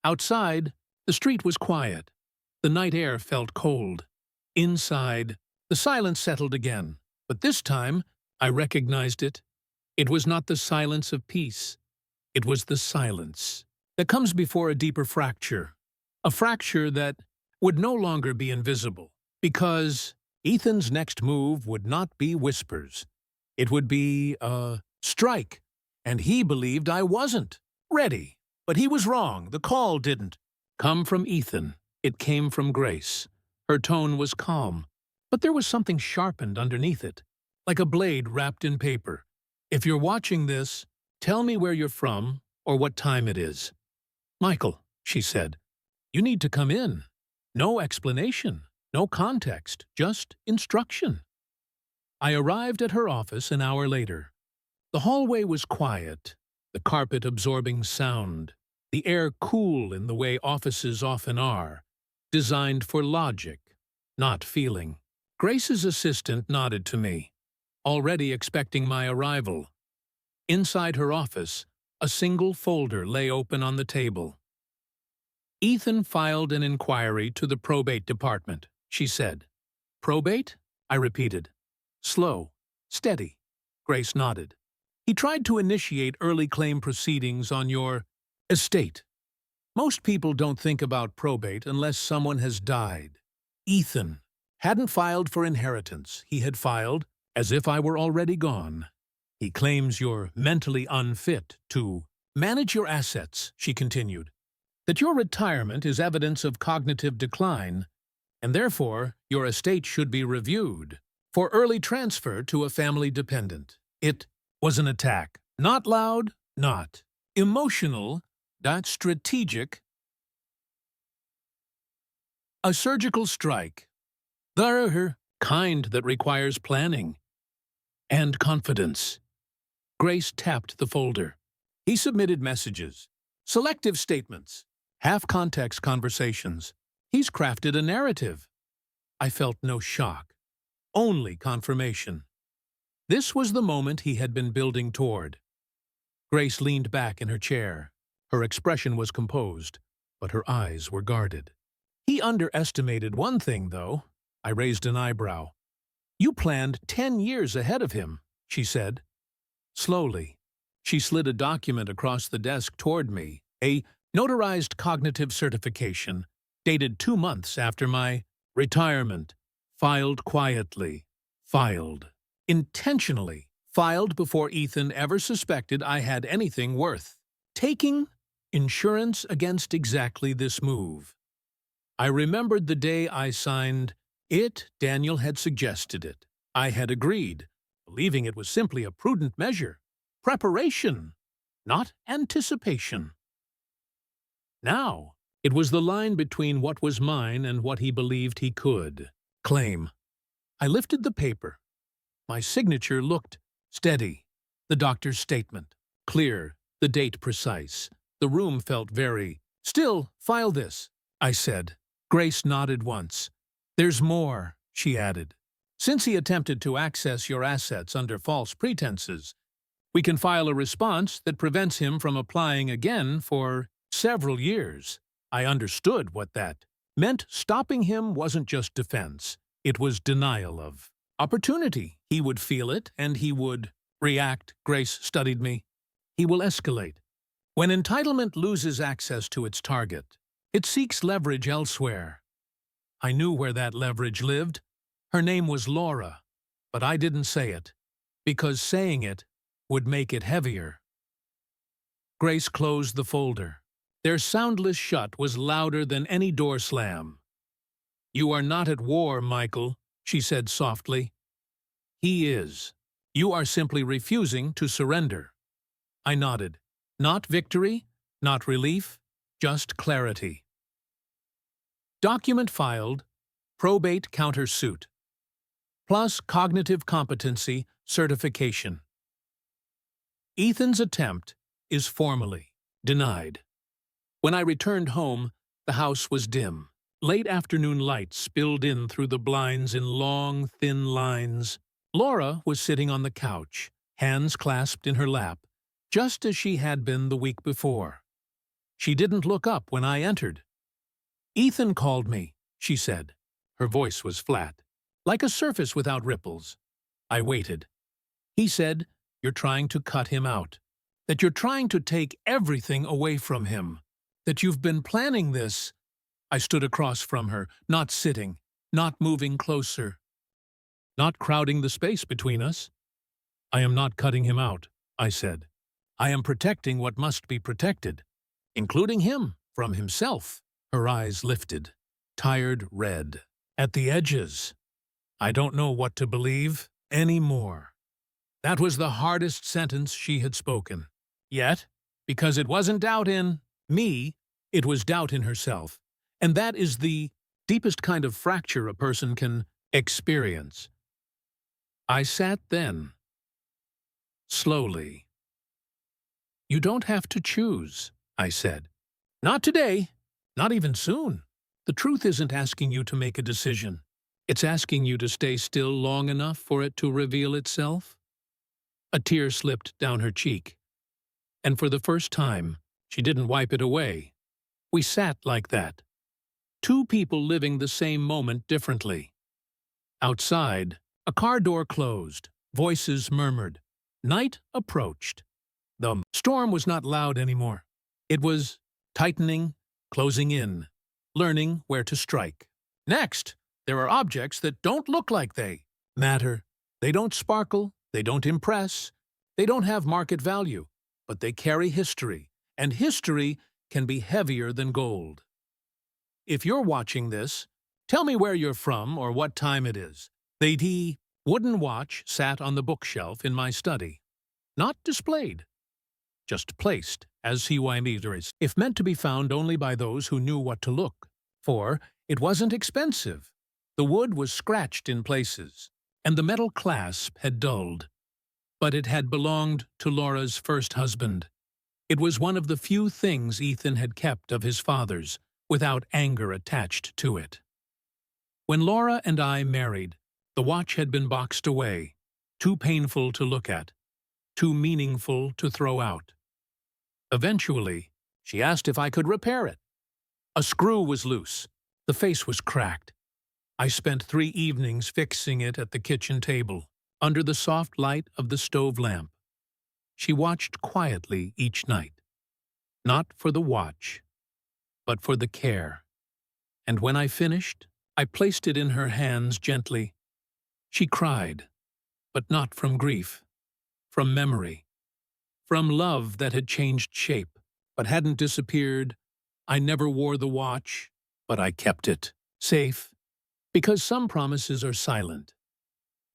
Outside, the street was quiet. The night air felt cold. Inside, the silence settled again, but this time I recognized it. It was not the silence of peace. It was the silence that comes before a deeper fracture, a fracture that would no longer be invisible, because Ethan's next move would not be whispers. It would be a strike, and he believed I wasn't ready. But he was wrong. The call didn't come from Ethan. It came from Grace. Her tone was calm, but there was something sharpened underneath it, like a blade wrapped in paper. If you're watching this, tell me where you're from or what time it is. Michael, she said, you need to come in. No explanation, no context, just instruction. I arrived at her office an hour later. The hallway was quiet, the carpet absorbing sound, the air cool in the way offices often are, designed for logic, not feeling. Grace's assistant nodded to me, already expecting my arrival. Inside her office, a single folder lay open on the table. Ethan filed an inquiry to the probate department, she said. Probate? I repeated. Slow, steady. Grace nodded. He tried to initiate early claim proceedings on your estate. Most people don't think about probate unless someone has died. Ethan hadn't filed for inheritance. He had filed as if I were already gone. He claims you're mentally unfit to manage your assets, she continued, that your retirement is evidence of cognitive decline, and therefore your estate should be reviewed for early transfer to a family dependent. It was an attack. Not loud, not emotional, not strategic. A surgical strike. The kind that requires planning and confidence. Grace tapped the folder. He submitted messages, selective statements, half-context conversations. He's crafted a narrative. I felt no shock, only confirmation. This was the moment he had been building toward. Grace leaned back in her chair. Her expression was composed, but her eyes were guarded. He underestimated one thing, though. I raised an eyebrow. You planned 10 years ahead of him, she said. Slowly, she slid a document across the desk toward me, a notarized cognitive certification, dated 2 months after my retirement, filed quietly, filed. Intentionally filed before Ethan ever suspected I had anything worth taking insurance against exactly this move. I remembered the day I signed it. Daniel had suggested it. I had agreed, believing it was simply a prudent measure. Preparation, not anticipation. Now, it was the line between what was mine and what he believed he could claim. I lifted the paper. My signature looked steady. The doctor's statement, clear, the date precise. The room felt very still. File this, I said. Grace nodded once. There's more, she added. Since he attempted to access your assets under false pretenses, we can file a response that prevents him from applying again for several years. I understood what that meant. Stopping him wasn't just defense. It was denial of opportunity. He would feel it, and he would react, Grace studied me. He will escalate. When entitlement loses access to its target, it seeks leverage elsewhere. I knew where that leverage lived. Her name was Laura, but I didn't say it, because saying it would make it heavier. Grace closed the folder. Their soundless shut was louder than any door slam. "You are not at war, Michael," she said softly. "He is. You are simply refusing to surrender." I nodded. Not victory, not relief, just clarity. Document filed, probate countersuit, plus cognitive competency certification. Ethan's attempt is formally denied. When I returned home, the house was dim. Late afternoon light spilled in through the blinds in long, thin lines. Laura was sitting on the couch, hands clasped in her lap, just as she had been the week before. She didn't look up when I entered. "Ethan called me," she said. Her voice was flat, like a surface without ripples. I waited. "He said you're trying to cut him out, that you're trying to take everything away from him, that you've been planning this." I stood across from her, not sitting, not moving closer, not crowding the space between us. "I am not cutting him out," I said. "I am protecting what must be protected, including him from himself." Her eyes lifted, tired red, at the edges. I don't know what to believe anymore. That was the hardest sentence she had spoken. Yet, because it wasn't doubt in me, it was doubt in herself. And that is the deepest kind of fracture a person can experience. I sat then, slowly. "You don't have to choose," I said. "Not today, not even soon. The truth isn't asking you to make a decision. It's asking you to stay still long enough for it to reveal itself." A tear slipped down her cheek, and for the first time, she didn't wipe it away. We sat like that. Two people living the same moment differently. Outside, a car door closed. Voices murmured. Night approached. The storm was not loud anymore. It was tightening, closing in, learning where to strike. Next, there are objects that don't look like they matter. They don't sparkle, they don't impress, they don't have market value, but they carry history, and history can be heavier than gold. If you're watching this, tell me where you're from or what time it is. The wooden watch sat on the bookshelf in my study. Not displayed, just placed, as CY if meant to be found only by those who knew what to look for. It wasn't expensive. The wood was scratched in places, and the metal clasp had dulled. But it had belonged to Laura's first husband. It was one of the few things Ethan had kept of his father's, without anger attached to it. When Laura and I married, the watch had been boxed away, too painful to look at, too meaningful to throw out. Eventually, she asked if I could repair it. A screw was loose. The face was cracked. I spent 3 evenings fixing it at the kitchen table, under the soft light of the stove lamp. She watched quietly each night, not for the watch, but for the care. And when I finished, I placed it in her hands gently. She cried, but not from grief, from memory, from love that had changed shape, but hadn't disappeared. I never wore the watch, but I kept it, safe, because some promises are silent.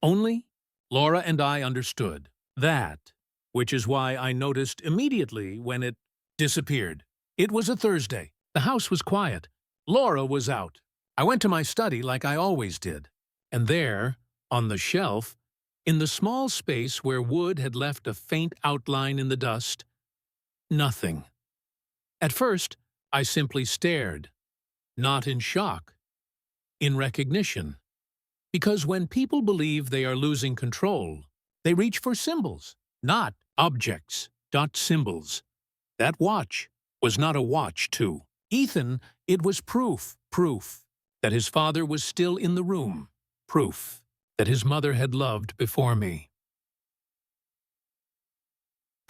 Only Laura and I understood that, which is why I noticed immediately when it disappeared. It was a Thursday. The house was quiet. Laura was out. I went to my study like I always did, and there, on the shelf, in the small space where wood had left a faint outline in the dust, nothing. At first, I simply stared, not in shock, in recognition. Because when people believe they are losing control, they reach for symbols, not objects, not symbols. That watch was not a watch, too. Ethan, it was proof that his father was still in the room, proof that his mother had loved before me.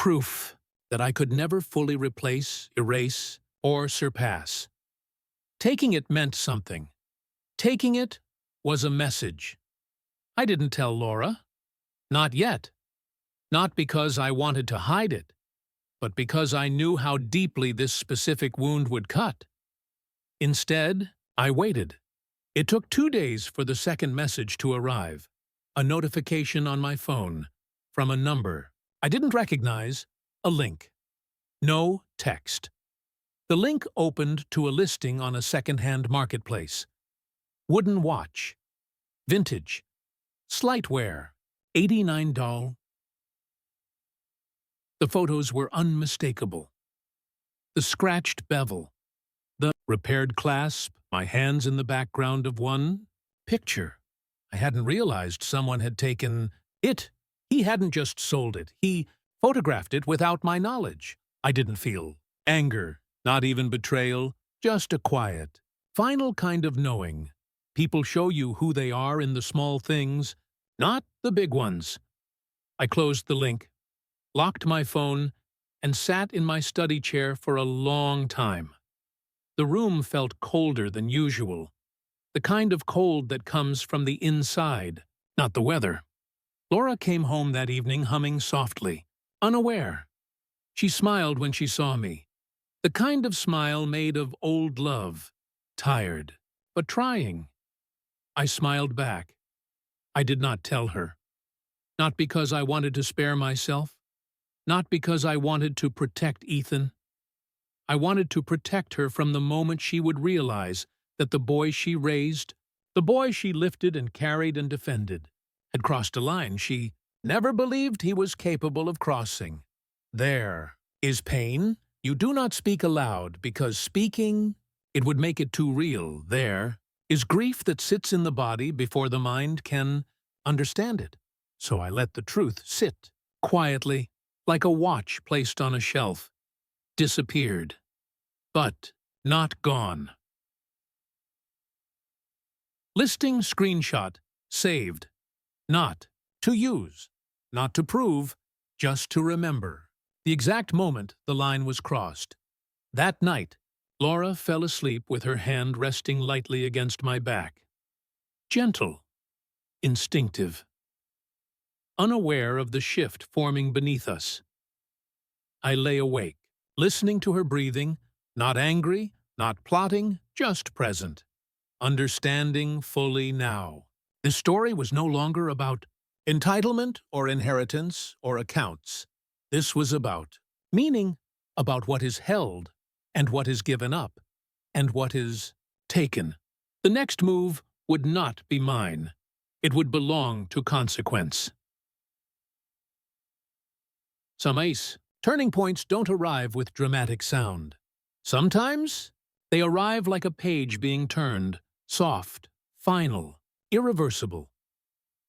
Proof that I could never fully replace, erase, or surpass. Taking it meant something. Taking it was a message. I didn't tell Laura. Not yet. Not because I wanted to hide it, but because I knew how deeply this specific wound would cut. Instead, I waited. It took 2 days for the second message to arrive. A notification on my phone, from a number I didn't recognize, a link. No text. The link opened to a listing on a second-hand marketplace. Wooden watch. Vintage. Slight wear. $89. The photos were unmistakable. The scratched bevel. The repaired clasp, my hands in the background of one picture. I hadn't realized someone had taken it. He hadn't just sold it. He photographed it without my knowledge. I didn't feel anger, not even betrayal, just a quiet, final kind of knowing. People show you who they are in the small things, not the big ones. I closed the link, locked my phone, and sat in my study chair for a long time. The room felt colder than usual, the kind of cold that comes from the inside, not the weather. Laura came home that evening humming softly, unaware. She smiled when she saw me, the kind of smile made of old love, tired, but trying. I smiled back. I did not tell her. Not because I wanted to spare myself, not because I wanted to protect Ethan. I wanted to protect her from the moment she would realize that the boy she raised, the boy she lifted and carried and defended, had crossed a line she never believed he was capable of crossing. There is pain you do not speak aloud because speaking, it would make it too real. There is grief that sits in the body before the mind can understand it. So I let the truth sit quietly, like a watch placed on a shelf. Disappeared, but not gone. Listing screenshot, saved. Not to use, not to prove, just to remember. The exact moment the line was crossed. That night, Laura fell asleep with her hand resting lightly against my back. Gentle, instinctive, unaware of the shift forming beneath us. I lay awake, listening to her breathing, not angry, not plotting, just present. Understanding fully now. This story was no longer about entitlement or inheritance or accounts. This was about meaning, about what is held and what is given up and what is taken. The next move would not be mine. It would belong to consequence. Sometimes, turning points don't arrive with dramatic sound. Sometimes, they arrive like a page being turned, soft, final, irreversible.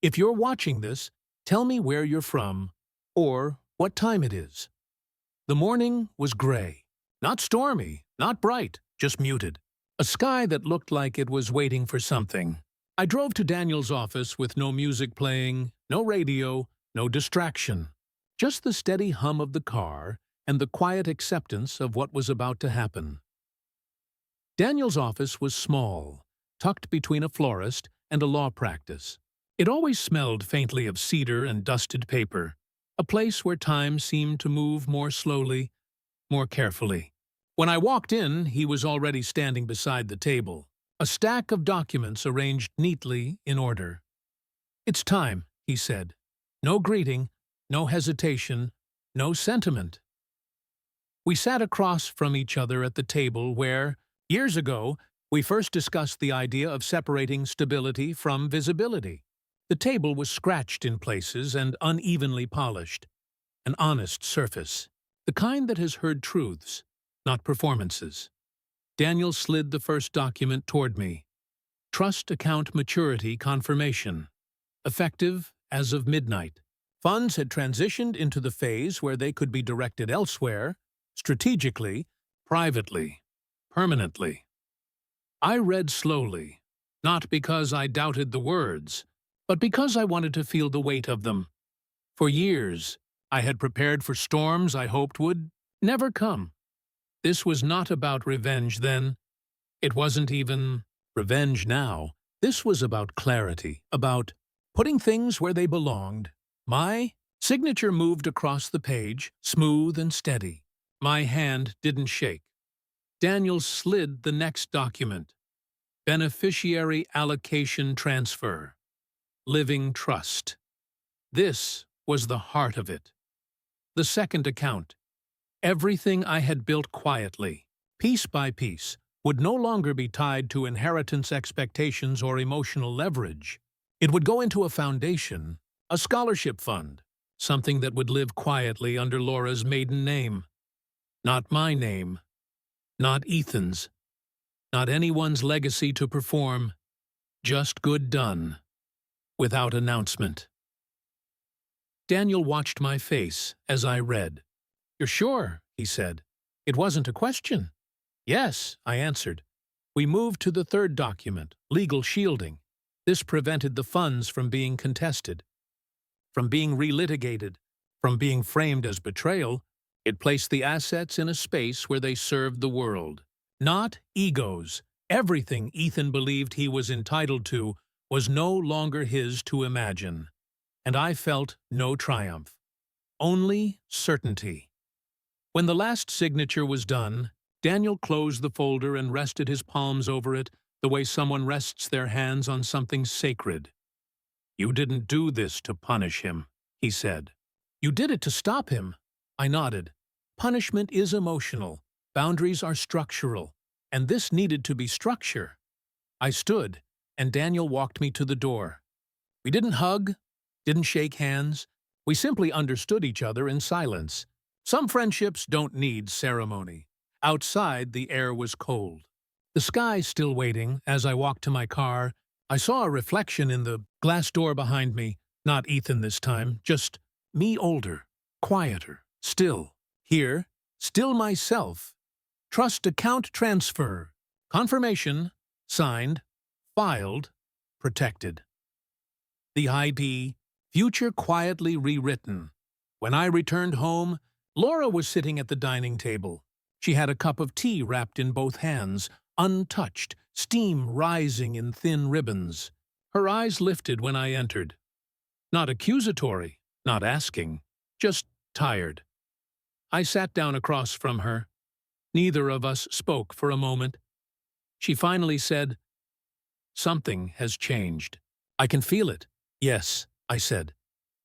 If you're watching this, tell me where you're from or what time it is. The morning was gray. Not stormy, not bright, just muted. A sky that looked like it was waiting for something. I drove to Daniel's office with no music playing, no radio, no distraction. Just the steady hum of the car and the quiet acceptance of what was about to happen. Daniel's office was small, tucked between a florist and a law practice. It always smelled faintly of cedar and dusted paper, a place where time seemed to move more slowly, more carefully. When I walked in, he was already standing beside the table, a stack of documents arranged neatly in order. "It's time," he said. No greeting, no hesitation, no sentiment. We sat across from each other at the table where, years ago, we first discussed the idea of separating stability from visibility. The table was scratched in places and unevenly polished. An honest surface, the kind that has heard truths, not performances. Daniel slid the first document toward me. Trust account maturity confirmation. Effective as of midnight. Funds had transitioned into the phase where they could be directed elsewhere, strategically, privately, permanently. I read slowly, not because I doubted the words, but because I wanted to feel the weight of them. For years, I had prepared for storms I hoped would never come. This was not about revenge then. It wasn't even revenge now. This was about clarity, about putting things where they belonged. My signature moved across the page, smooth and steady. My hand didn't shake. Daniel slid the next document. Beneficiary allocation transfer. Living trust. This was the heart of it. The second account. Everything I had built quietly, piece by piece, would no longer be tied to inheritance expectations or emotional leverage. It would go into a foundation, a scholarship fund, something that would live quietly under Laura's maiden name. Not my name, not Ethan's, not anyone's legacy to perform, just good done, without announcement. Daniel watched my face as I read. "You're sure?" he said. "It wasn't a question." "Yes," I answered. We moved to the third document, legal shielding. This prevented the funds from being contested, from being relitigated, from being framed as betrayal. It placed the assets in a space where they served the world. Not egos. Everything Ethan believed he was entitled to was no longer his to imagine. And I felt no triumph. Only certainty. When the last signature was done, Daniel closed the folder and rested his palms over it the way someone rests their hands on something sacred. "You didn't do this to punish him," he said. "You did it to stop him." I nodded. Punishment is emotional. Boundaries are structural. And this needed to be structure. I stood, and Daniel walked me to the door. We didn't hug, didn't shake hands. We simply understood each other in silence. Some friendships don't need ceremony. Outside, the air was cold. The sky still waiting. As I walked to my car, I saw a reflection in the glass door behind me. Not Ethan this time, just me older, quieter, still. Here, still myself. Trust account transfer. Confirmation. Signed. Filed. Protected. The ID. Future quietly rewritten. When I returned home, Laura was sitting at the dining table. She had a cup of tea wrapped in both hands, untouched, steam rising in thin ribbons. Her eyes lifted when I entered. Not accusatory, not asking, just tired. I sat down across from her. Neither of us spoke for a moment. She finally said, "Something has changed. I can feel it." "Yes," I said.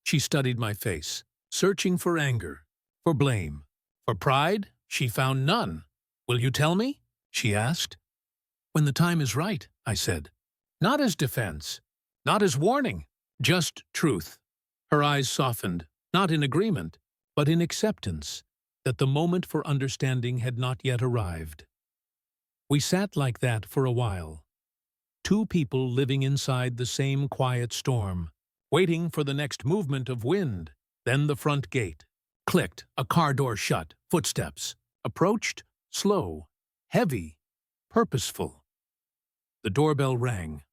She studied my face, searching for anger, for blame, for pride. She found none. "Will you tell me?" she asked. "When the time is right," I said. Not as defense, not as warning, just truth. Her eyes softened, not in agreement, but in acceptance, that the moment for understanding had not yet arrived. We sat like that for a while. Two people living inside the same quiet storm, waiting for the next movement of wind. Then the front gate. Clicked, a car door shut, footsteps. Approached, slow, heavy, purposeful. The doorbell rang.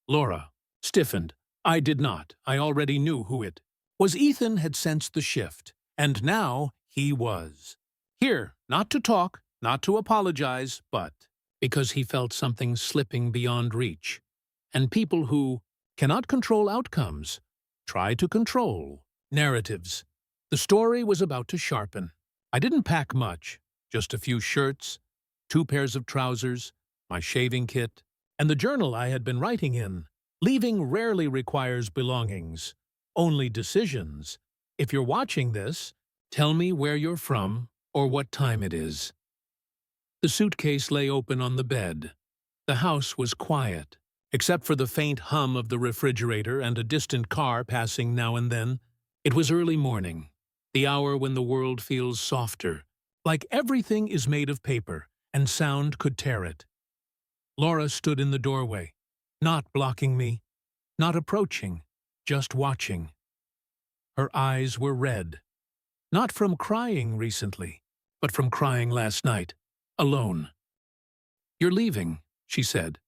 Laura stiffened. I did not. I already knew who it was. Ethan had sensed the shift, and now he was. Here, not to talk, not to apologize, but because he felt something slipping beyond reach. And people who cannot control outcomes try to control narratives. The story was about to sharpen. I didn't pack much, just a few shirts, 2 pairs of trousers, my shaving kit, and the journal I had been writing in. Leaving rarely requires belongings, only decisions. If you're watching this, tell me where you're from or what time it is. The suitcase lay open on the bed. The house was quiet, except for the faint hum of the refrigerator and a distant car passing now and then. It was early morning, the hour when the world feels softer, like everything is made of paper, and sound could tear it. Laura stood in the doorway, not blocking me, not approaching, just watching. Her eyes were red, not from crying recently, but from crying last night, alone. "You're leaving," she said.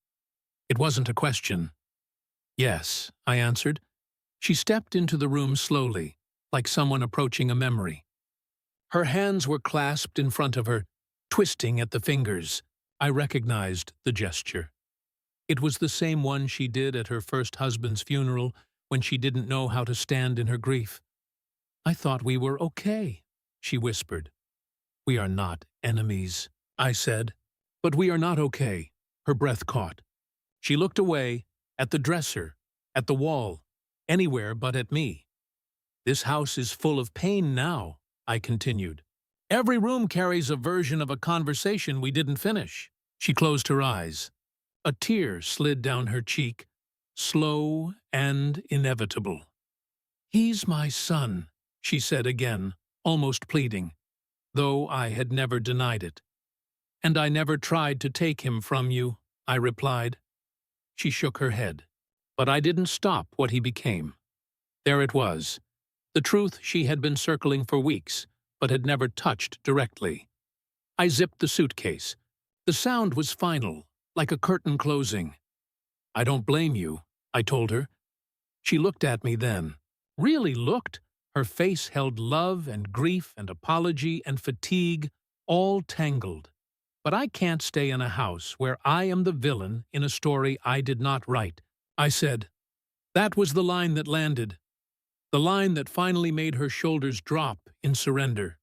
It wasn't a question. "Yes," I answered. She stepped into the room slowly, like someone approaching a memory. Her hands were clasped in front of her, twisting at the fingers. I recognized the gesture. It was the same one she did at her first husband's funeral when she didn't know how to stand in her grief. "I thought we were okay," she whispered. "We are not enemies," I said. "But we are not okay." Her breath caught. She looked away, at the dresser, at the wall, anywhere but at me. "This house is full of pain now," I continued. "Every room carries a version of a conversation we didn't finish." She closed her eyes. A tear slid down her cheek, slow and inevitable. "He's my son," she said again, almost pleading, though I had never denied it. "And I never tried to take him from you," I replied. She shook her head. But I didn't stop what he became. There it was, the truth she had been circling for weeks, but had never touched directly. I zipped the suitcase. The sound was final, like a curtain closing. "I don't blame you," I told her. She looked at me then. Really looked. Her face held love and grief and apology and fatigue, all tangled. "But I can't stay in a house where I am the villain in a story I did not write," I said. That was the line that landed, the line that finally made her shoulders drop in surrender.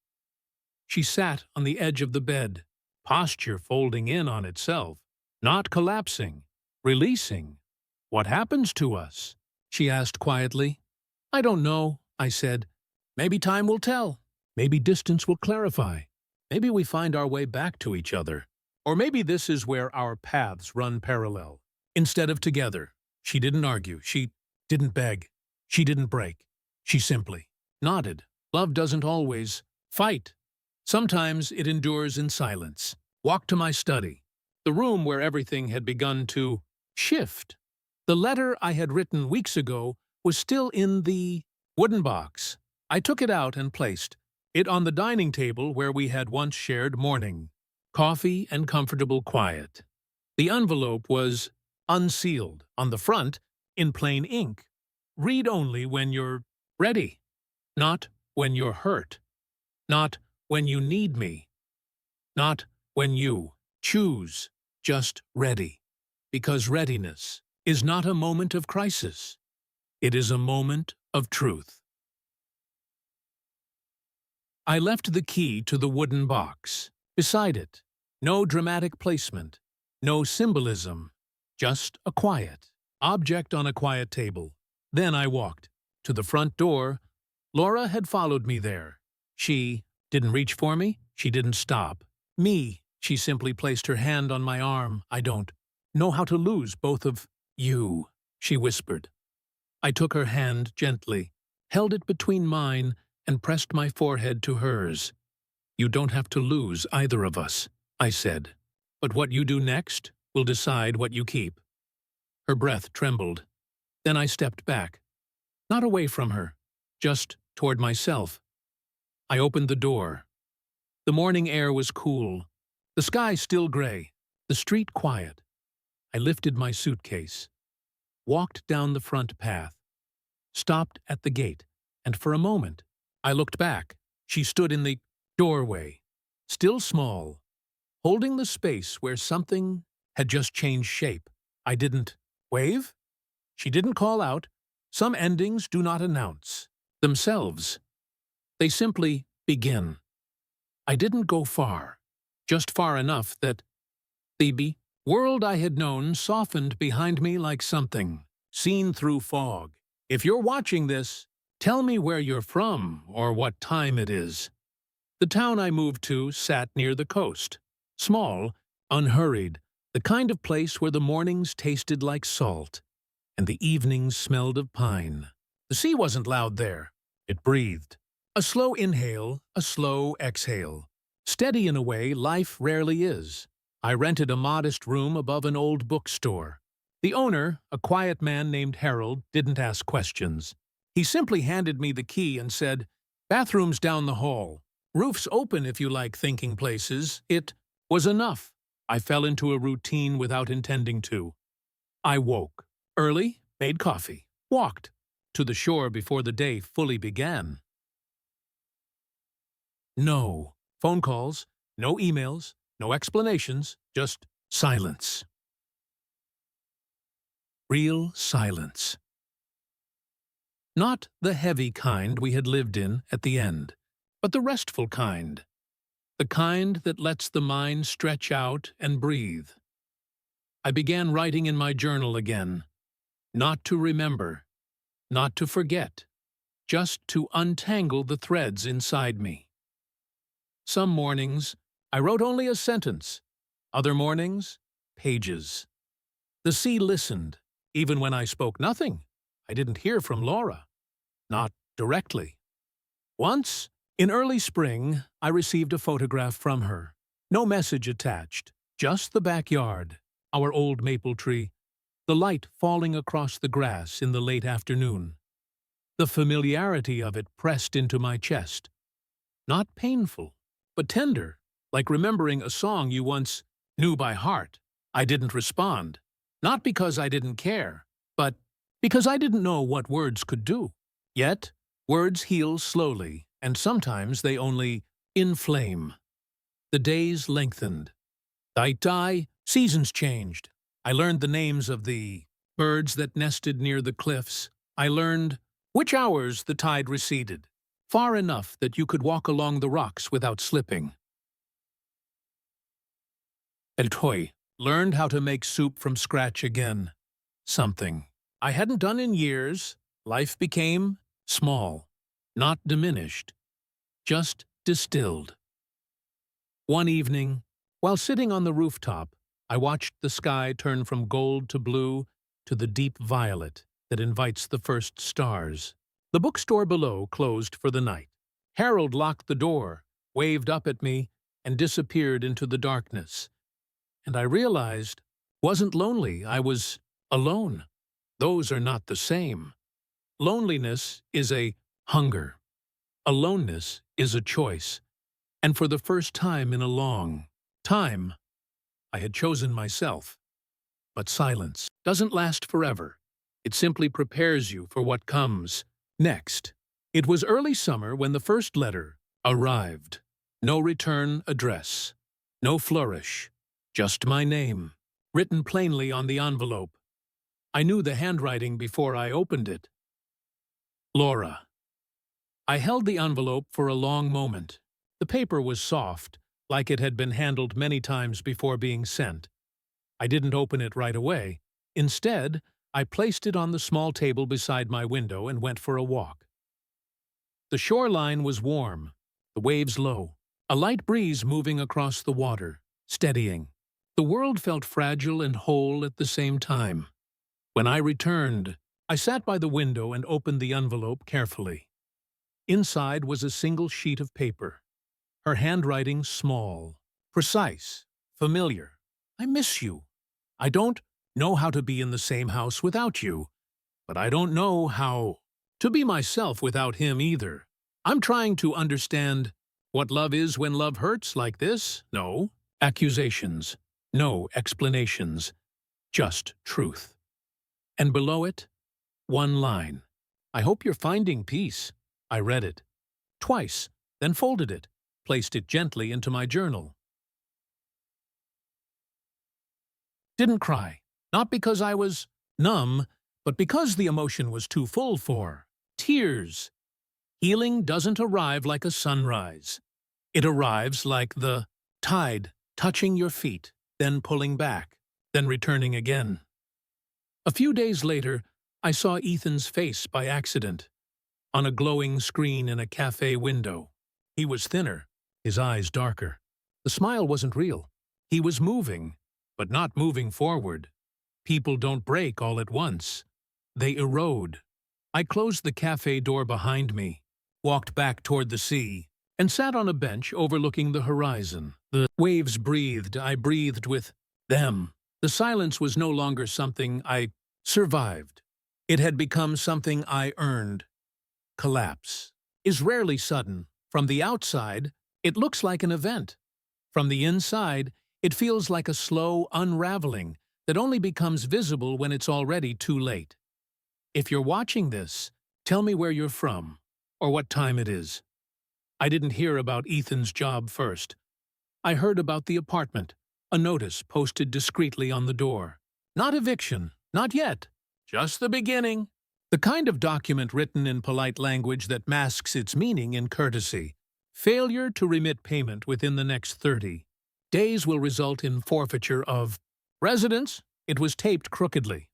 She sat on the edge of the bed, posture folding in on itself, not collapsing, releasing. "What happens to us?" she asked quietly. "I don't know," I said. "Maybe time will tell. Maybe distance will clarify. Maybe we find our way back to each other. Or maybe this is where our paths run parallel, instead of together." She didn't argue. She didn't beg. She didn't break. She simply nodded. Love doesn't always fight. Sometimes it endures in silence. Walked to my study, the room where everything had begun to shift. The letter I had written weeks ago was still in the wooden box. I took it out and placed it on the dining table where we had once shared morning, coffee and comfortable quiet. The envelope was unsealed. On the front, in plain ink, "Read only when you're ready. Not when you're hurt. Not when you need me. Not when you choose. Just ready. Because readiness is not a moment of crisis. It is a moment of truth." I left the key to the wooden box. Beside it, no dramatic placement, no symbolism, just a quiet object on a quiet table. Then I walked to the front door. Laura had followed me there. She didn't reach for me. She didn't stop. Me. She simply placed her hand on my arm. "I don't know how to lose both of you," she whispered. I took her hand gently, held it between mine, and pressed my forehead to hers. "You don't have to lose either of us," I said. "But what you do next will decide what you keep." Her breath trembled. Then I stepped back. Not away from her, just toward myself. I opened the door. The morning air was cool, the sky still gray, the street quiet. I lifted my suitcase, walked down the front path, stopped at the gate, and for a moment, I looked back. She stood in the doorway, still small, holding the space where something had just changed shape. I didn't wave. She didn't call out. Some endings do not announce themselves. They simply begin. I didn't go far, just far enough that the world I had known softened behind me like something seen through fog. If you're watching this, tell me where you're from or what time it is. The town I moved to sat near the coast. Small, unhurried, the kind of place where the mornings tasted like salt and the evenings smelled of pine. The sea wasn't loud there. It breathed. A slow inhale, a slow exhale. Steady in a way life rarely is. I rented a modest room above an old bookstore. The owner, a quiet man named Harold, didn't ask questions. He simply handed me the key and said, "Bathroom's down the hall. Roof's open if you like thinking places." It was enough. I fell into a routine without intending to. I woke. Early, made coffee. Walked. to the shore before the day fully began. No phone calls, no emails, no explanations, just silence. Real silence. Not the heavy kind we had lived in at the end, but the restful kind. The kind that lets the mind stretch out and breathe. I began writing in my journal again. Not to remember, not to forget, just to untangle the threads inside me. Some mornings, I wrote only a sentence. Other mornings, pages. The sea listened, even when I spoke nothing. I didn't hear from Laura. Not directly. Once, in early spring, I received a photograph from her. No message attached, just the backyard, our old maple tree, the light falling across the grass in the late afternoon. The familiarity of it pressed into my chest. Not painful, but tender, like remembering a song you once knew by heart. I didn't respond, not because I didn't care, but because I didn't know what words could do. Yet, words heal slowly, and sometimes they only inflame. The days lengthened. Die, seasons changed. I learned the names of the birds that nested near the cliffs. I learned which hours the tide receded, far enough that you could walk along the rocks without slipping. Eltoy learned how to make soup from scratch again. Something I hadn't done in years. Life became small, not diminished, just distilled. One evening, while sitting on the rooftop, I watched the sky turn from gold to blue to the deep violet that invites the first stars. The bookstore below closed for the night. Harold locked the door, waved up at me, and disappeared into the darkness. And I realized, wasn't lonely, I was alone. Those are not the same. Loneliness is a hunger. Aloneness is a choice. And for the first time in a long time, I had chosen myself. But silence doesn't last forever. It simply prepares you for what comes next. It was early summer when the first letter arrived. No return address. No flourish. Just my name, written plainly on the envelope. I knew the handwriting before I opened it. Laura. I held the envelope for a long moment. The paper was soft, like it had been handled many times before being sent. I didn't open it right away. Instead, I placed it on the small table beside my window and went for a walk. The shoreline was warm, the waves low, a light breeze moving across the water, steadying. The world felt fragile and whole at the same time. When I returned, I sat by the window and opened the envelope carefully. Inside was a single sheet of paper. Her handwriting small, precise, familiar. I miss you. I don't know how to be in the same house without you, but I don't know how to be myself without him either. I'm trying to understand what love is when love hurts like this. No accusations, no explanations, just truth. And below it, one line. I hope you're finding peace. I read it twice, then folded it, placed it gently into my journal. Didn't cry, not because I was numb, but because the emotion was too full for tears. Healing doesn't arrive like a sunrise. It arrives like the tide touching your feet, then pulling back, then returning again. A few days later, I saw Ethan's face by accident, on a glowing screen in a cafe window. He was thinner, his eyes darker. The smile wasn't real. He was moving, but not moving forward. People don't break all at once. They erode. I closed the cafe door behind me, walked back toward the sea, and sat on a bench overlooking the horizon. The waves breathed. I breathed with them. The silence was no longer something I survived. It had become something I earned. Collapse is rarely sudden. From the outside, it looks like an event. From the inside, it feels like a slow unraveling that only becomes visible when it's already too late. If you're watching this, Tell me where you're from, or what time it is. I didn't hear about Ethan's job first. I heard about the apartment, a notice posted discreetly on the door. Not eviction, not yet. Just the beginning. The kind of document written in polite language that masks its meaning in courtesy. Failure to remit payment within the next 30 days will result in forfeiture of residence. It was taped crookedly.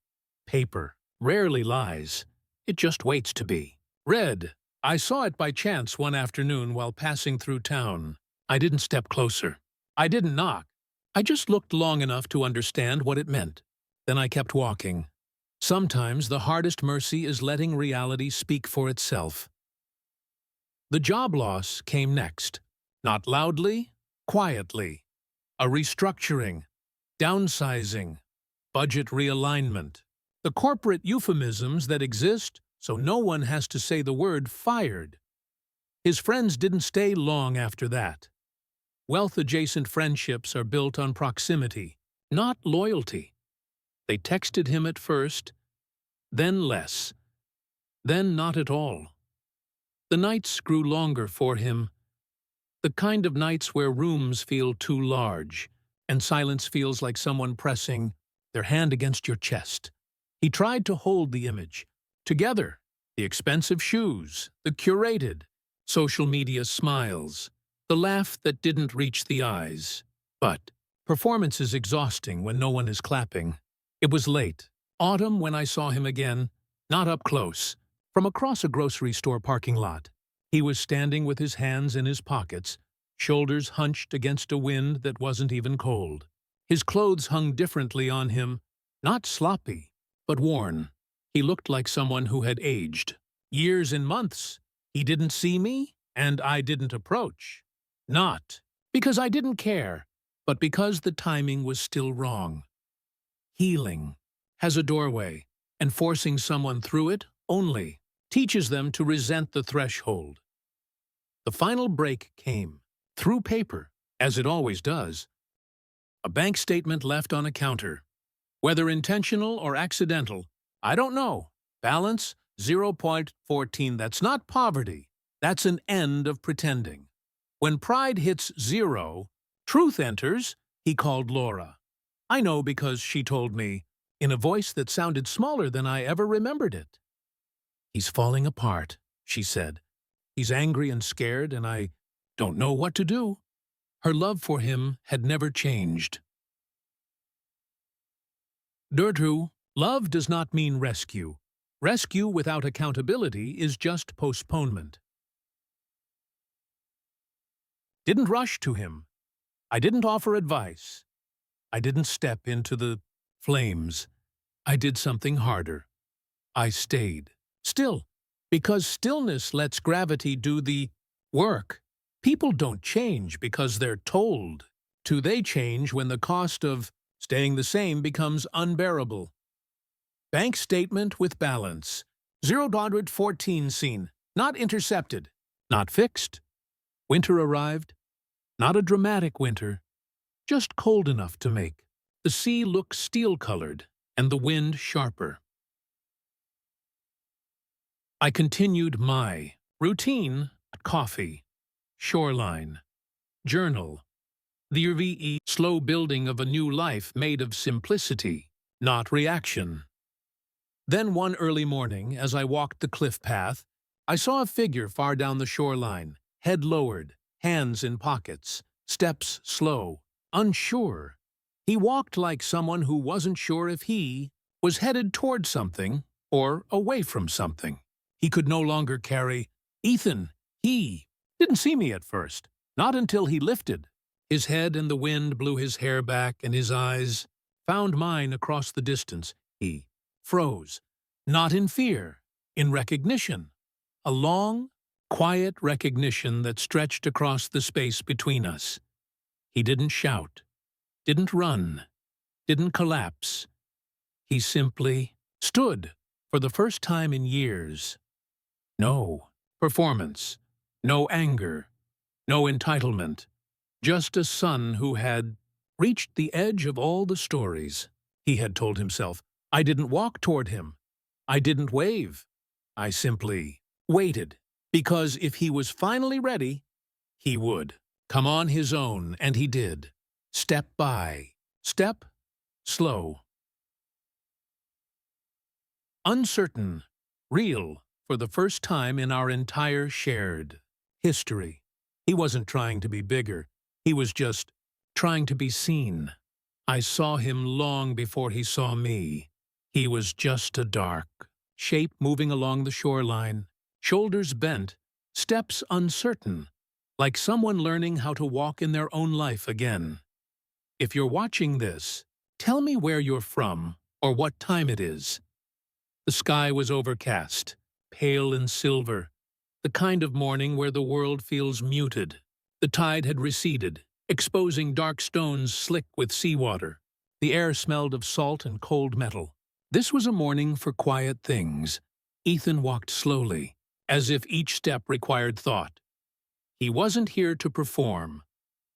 Paper rarely lies. It just waits to be. Read. I saw it by chance one afternoon while passing through town. I didn't step closer. I didn't knock. I just looked long enough to understand what it meant. Then I kept walking. Sometimes the hardest mercy is letting reality speak for itself. The job loss came next. Not loudly, quietly. A restructuring, downsizing, budget realignment. The corporate euphemisms that exist so no one has to say the word fired. His friends didn't stay long after that. Wealth-adjacent friendships are built on proximity, not loyalty. They texted him at first, then less, then not at all. The nights grew longer for him, the kind of nights where rooms feel too large and silence feels like someone pressing their hand against your chest. He tried to hold the image. Together, the expensive shoes, the curated, social media smiles, the laugh that didn't reach the eyes. But performance is exhausting when no one is clapping. It was late, autumn, when I saw him again, not up close, from across a grocery store parking lot. He was standing with his hands in his pockets, shoulders hunched against a wind that wasn't even cold. His clothes hung differently on him, not sloppy, but worn. He looked like someone who had aged. Years and months. He didn't see me, and I didn't approach. Not because I didn't care, but because the timing was still wrong. Healing has a doorway, and forcing someone through it only teaches them to resent the threshold. The final break came, through paper, as it always does. A bank statement left on a counter. Whether intentional or accidental, I don't know. Balance 0.14. That's not poverty. That's an end of pretending. When pride hits 0, truth enters, he called Laura. I know because she told me, in a voice that sounded smaller than I ever remembered it. He's falling apart, she said. He's angry and scared, and I don't know what to do. Her love for him had never changed. Dertru, love does not mean rescue. Rescue without accountability is just postponement. Didn't rush to him. I didn't offer advice. I didn't step into the flames. I did something harder. I stayed. Still, because stillness lets gravity do the work. People don't change because they're told to. They change when the cost of staying the same becomes unbearable. Bank statement with balance. 0.14 seen. Not intercepted. Not fixed. Winter arrived. Not a dramatic winter. Just cold enough to make the sea look steel-colored and the wind sharper. I continued my routine: coffee, shoreline, journal, the RVE slow building of a new life made of simplicity, not reaction. Then one early morning, as I walked the cliff path, I saw a figure far down the shoreline, head lowered, hands in pockets, steps slow, unsure. He walked like someone who wasn't sure if he was headed toward something or away from something. He could no longer carry Ethan. He didn't see me at first, not until he lifted. His head and the wind blew his hair back, and his eyes found mine across the distance. He froze, not in fear, in recognition. A long, quiet recognition that stretched across the space between us. He didn't shout, didn't run, didn't collapse. He simply stood for the first time in years. No performance, no anger, no entitlement, just a son who had reached the edge of all the stories. He had told himself, I didn't walk toward him. I didn't wave. I simply waited, because if he was finally ready, he would come on his own, and he did. Step by step, slow, uncertain, real, for the first time in our entire shared history. He wasn't trying to be bigger. He was just trying to be seen. I saw him long before he saw me. He was just a dark shape moving along the shoreline, shoulders bent, steps uncertain, like someone learning how to walk in their own life again. If you're watching this, tell me where you're from or what time it is. The sky was overcast, pale and silver, the kind of morning where the world feels muted. The tide had receded, exposing dark stones slick with seawater. The air smelled of salt and cold metal. This was a morning for quiet things. Ethan walked slowly, as if each step required thought. He wasn't here to perform.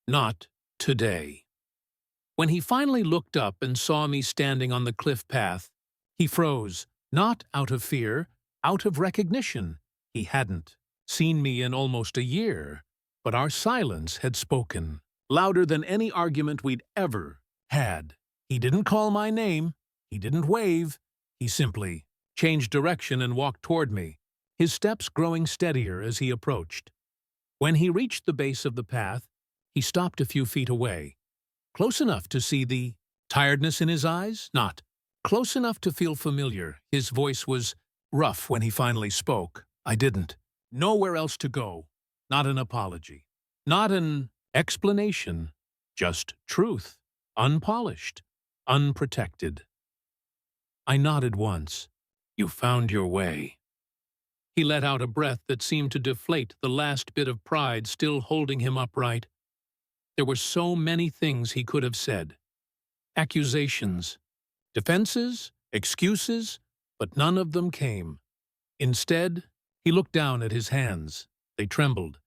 Not today. When he finally looked up and saw me standing on the cliff path, he froze, not out of fear, out of recognition. He hadn't seen me in almost a year, but our silence had spoken, louder than any argument we'd ever had. He didn't call my name. He didn't wave. He simply changed direction and walked toward me, his steps growing steadier as he approached. When he reached the base of the path, he stopped a few feet away, close enough to see the tiredness in his eyes, not close enough to feel familiar. His voice was rough when he finally spoke. I didn't. Nowhere else to go. Not an apology. Not an explanation. Just truth. Unpolished. Unprotected. I nodded once. You found your way. He let out a breath that seemed to deflate the last bit of pride still holding him upright. There were so many things he could have said. Accusations. Defenses. Excuses. But none of them came. Instead, he looked down at his hands. They trembled.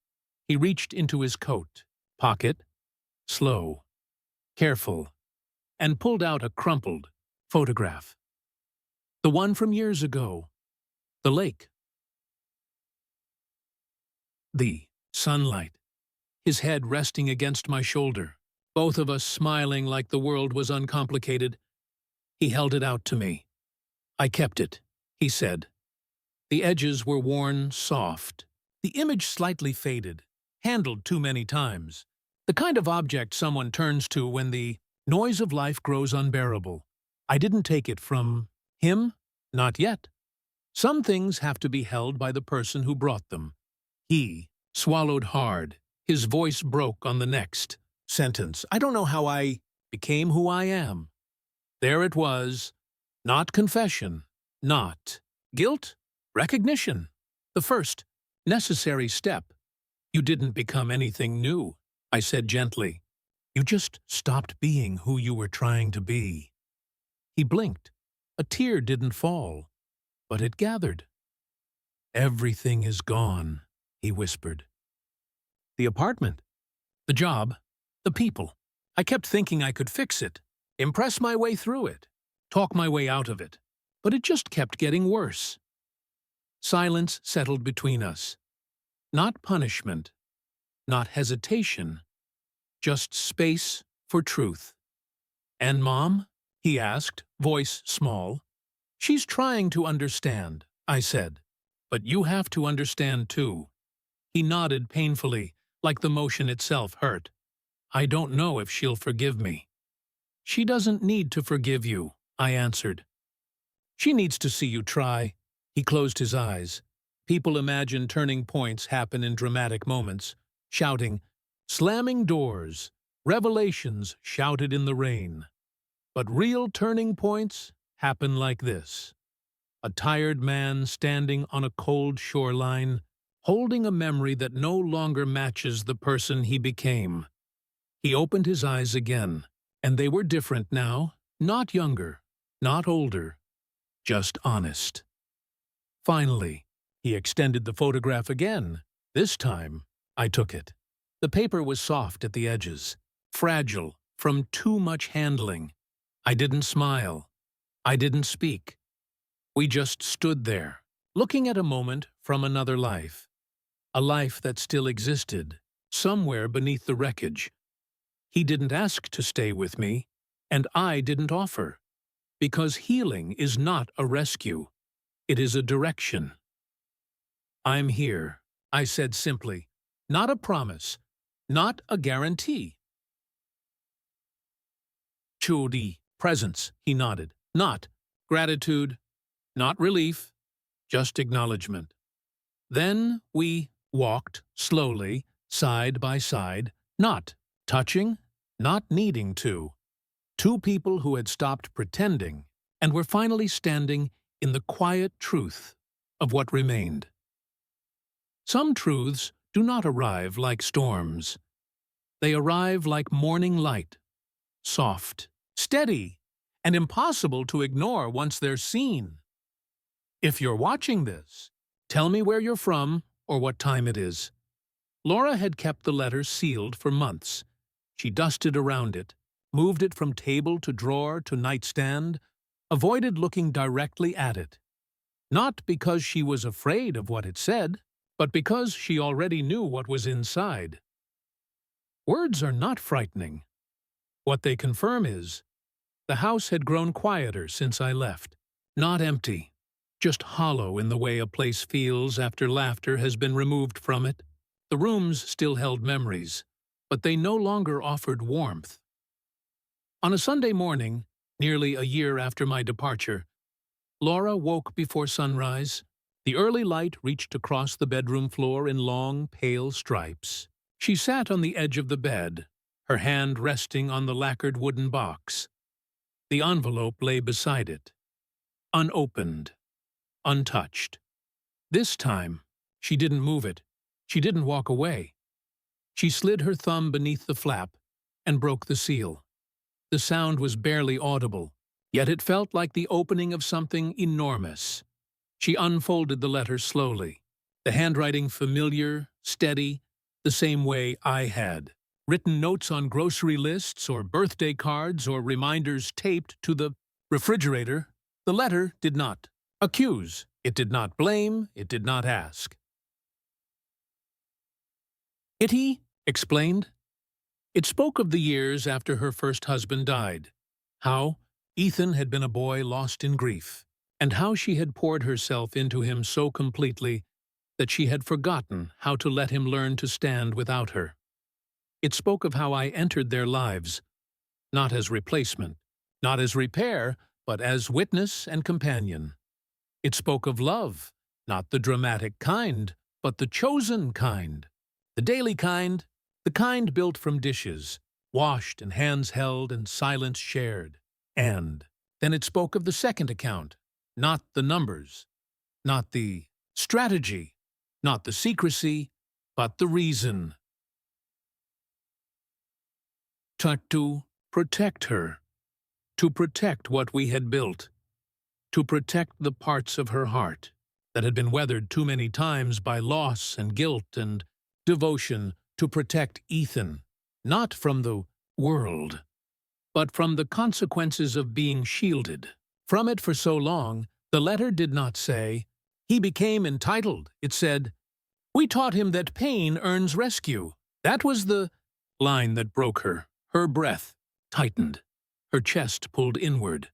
He reached into his coat pocket, slow, careful, and pulled out a crumpled photograph. The one from years ago. The lake. The sunlight. His head resting against my shoulder. Both of us smiling like the world was uncomplicated. He held it out to me. I kept it, he said. The edges were worn soft. The image slightly faded, handled too many times. The kind of object someone turns to when the noise of life grows unbearable. I didn't take it from him, not yet. Some things have to be held by the person who brought them. He swallowed hard. His voice broke on the next sentence. I don't know how I became who I am. There it was. Not confession. Not guilt. Recognition. The first necessary step. You didn't become anything new, I said gently. You just stopped being who you were trying to be. He blinked. A tear didn't fall, but it gathered. Everything is gone, he whispered. The apartment, the job, the people. I kept thinking I could fix it, impress my way through it, talk my way out of it, but it just kept getting worse. Silence settled between us. Not punishment, not hesitation, just space for truth. And Mom? He asked, voice small. She's trying to understand, I said. But you have to understand too. He nodded painfully, like the motion itself hurt. I don't know if she'll forgive me. She doesn't need to forgive you, I answered. She needs to see you try. He closed his eyes. People imagine turning points happen in dramatic moments, shouting, slamming doors, revelations shouted in the rain. But real turning points happen like this. A tired man standing on a cold shoreline, holding a memory that no longer matches the person he became. He opened his eyes again, and they were different now, not younger, not older, just honest. Finally, he extended the photograph again. This time, I took it. The paper was soft at the edges, fragile from too much handling. I didn't smile. I didn't speak. We just stood there, looking at a moment from another life, a life that still existed, somewhere beneath the wreckage. He didn't ask to stay with me, and I didn't offer, because healing is not a rescue, it is a direction. I'm here, I said simply, not a promise, not a guarantee. Chudi, presence, he nodded. Not gratitude, not relief, just acknowledgement. Then we walked slowly, side by side, not touching, not needing to. Two people who had stopped pretending and were finally standing in the quiet truth of what remained. Some truths do not arrive like storms. They arrive like morning light, soft, steady, and impossible to ignore once they're seen. If you're watching this, tell me where you're from or what time it is. Laura had kept the letter sealed for months. She dusted around it, moved it from table to drawer to nightstand, avoided looking directly at it. Not because she was afraid of what it said, but because she already knew what was inside. Words are not frightening. What they confirm is, the house had grown quieter since I left. Not empty, just hollow in the way a place feels after laughter has been removed from it. The rooms still held memories, but they no longer offered warmth. On a Sunday morning, nearly a year after my departure, Laura woke before sunrise. The early light reached across the bedroom floor in long, pale stripes. She sat on the edge of the bed, her hand resting on the lacquered wooden box. The envelope lay beside it, unopened, untouched. This time, she didn't move it. She didn't walk away. She slid her thumb beneath the flap and broke the seal. The sound was barely audible, yet it felt like the opening of something enormous. She unfolded the letter slowly, the handwriting familiar, steady, the same way I had. Written notes on grocery lists or birthday cards or reminders taped to the refrigerator. The letter did not accuse, it did not blame, it did not ask. Kitty explained. It spoke of the years after her first husband died, how Ethan had been a boy lost in grief, and how she had poured herself into him so completely that she had forgotten how to let him learn to stand without her. It spoke of how I entered their lives, not as replacement, not as repair, but as witness and companion. It spoke of love, not the dramatic kind, but the chosen kind, the daily kind, the kind built from dishes, washed and hands held and silence shared. And then it spoke of the second account, not the numbers, not the strategy, not the secrecy, but the reason. To protect her, to protect what we had built, to protect the parts of her heart that had been weathered too many times by loss and guilt and devotion, to protect Ethan, not from the world, but from the consequences of being shielded. From it for so long, the letter did not say, "He became entitled." It said, "We taught him that pain earns rescue." That was the line that broke her. Her breath tightened, her chest pulled inward,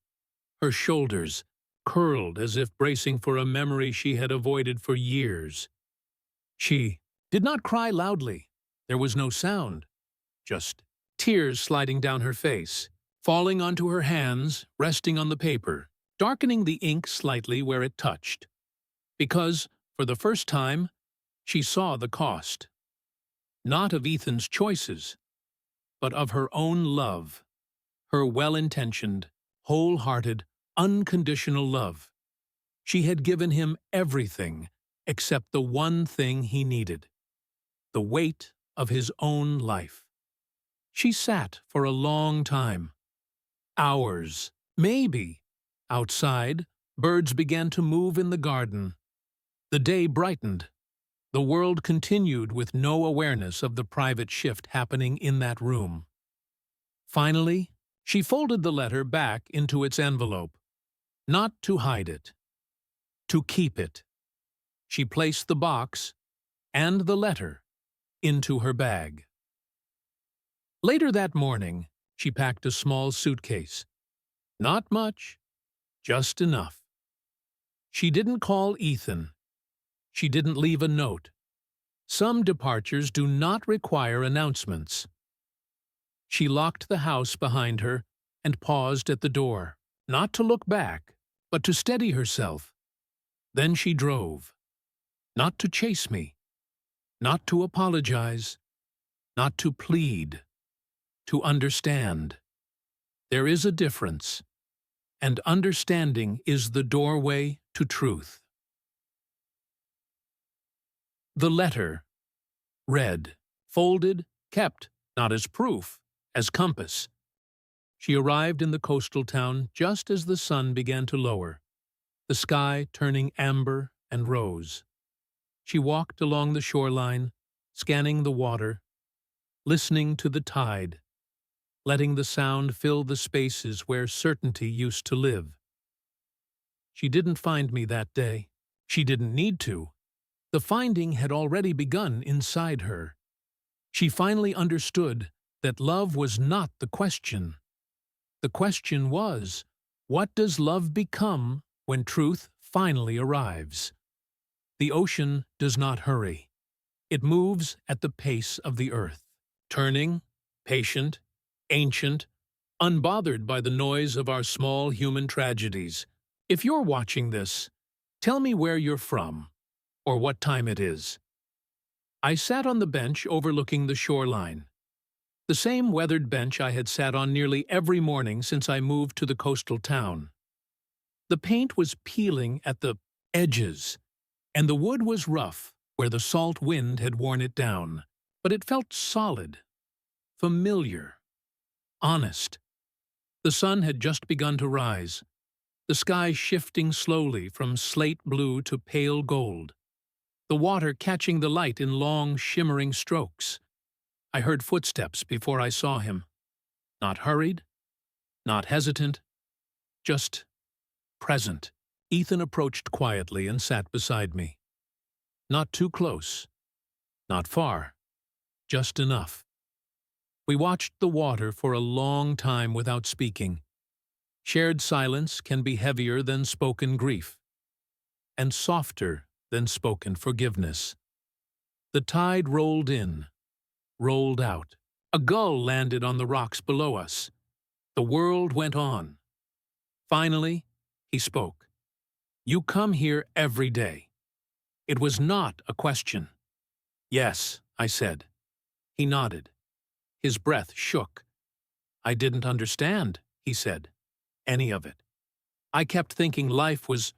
her shoulders curled as if bracing for a memory she had avoided for years. She did not cry loudly. There was no sound, just tears sliding down her face, falling onto her hands, resting on the paper, darkening the ink slightly where it touched. Because, for the first time, she saw the cost. Not of Ethan's choices, but of her own love, her well-intentioned, wholehearted, unconditional love. She had given him everything except the one thing he needed, the weight of his own life. She sat for a long time, hours, maybe. Outside, birds began to move in the garden. The day brightened. The world continued with no awareness of the private shift happening in that room. Finally, she folded the letter back into its envelope, not to hide it, to keep it. She placed the box and the letter into her bag. Later that morning, she packed a small suitcase. Not much, just enough. She didn't call Ethan. She didn't leave a note. Some departures do not require announcements. She locked the house behind her and paused at the door, not to look back, but to steady herself. Then she drove. Not to chase me, not to apologize, not to plead, to understand. There is a difference, and understanding is the doorway to truth. The letter, read, folded, kept, not as proof, as compass. She arrived in the coastal town just as the sun began to lower, the sky turning amber and rose. She walked along the shoreline, scanning the water, listening to the tide, letting the sound fill the spaces where certainty used to live. She didn't find me that day. She didn't need to. The finding had already begun inside her. She finally understood that love was not the question. The question was, what does love become when truth finally arrives? The ocean does not hurry. It moves at the pace of the earth, turning, patient, ancient, unbothered by the noise of our small human tragedies. If you're watching this, tell me where you're from, or what time it is. I sat on the bench overlooking the shoreline, the same weathered bench I had sat on nearly every morning since I moved to the coastal town. The paint was peeling at the edges, and the wood was rough where the salt wind had worn it down, but it felt solid, familiar, honest. The sun had just begun to rise, the sky shifting slowly from slate blue to pale gold, the water catching the light in long, shimmering strokes. I heard footsteps before I saw him. Not hurried, not hesitant, just present. Ethan approached quietly and sat beside me. Not too close, not far, just enough. We watched the water for a long time without speaking. Shared silence can be heavier than spoken grief, and softer than spoken forgiveness. The tide rolled in, rolled out. A gull landed on the rocks below us. The world went on. Finally, he spoke. You come here every day. It was not a question. Yes, I said. He nodded. His breath shook. I didn't understand, he said, any of it. I kept thinking life was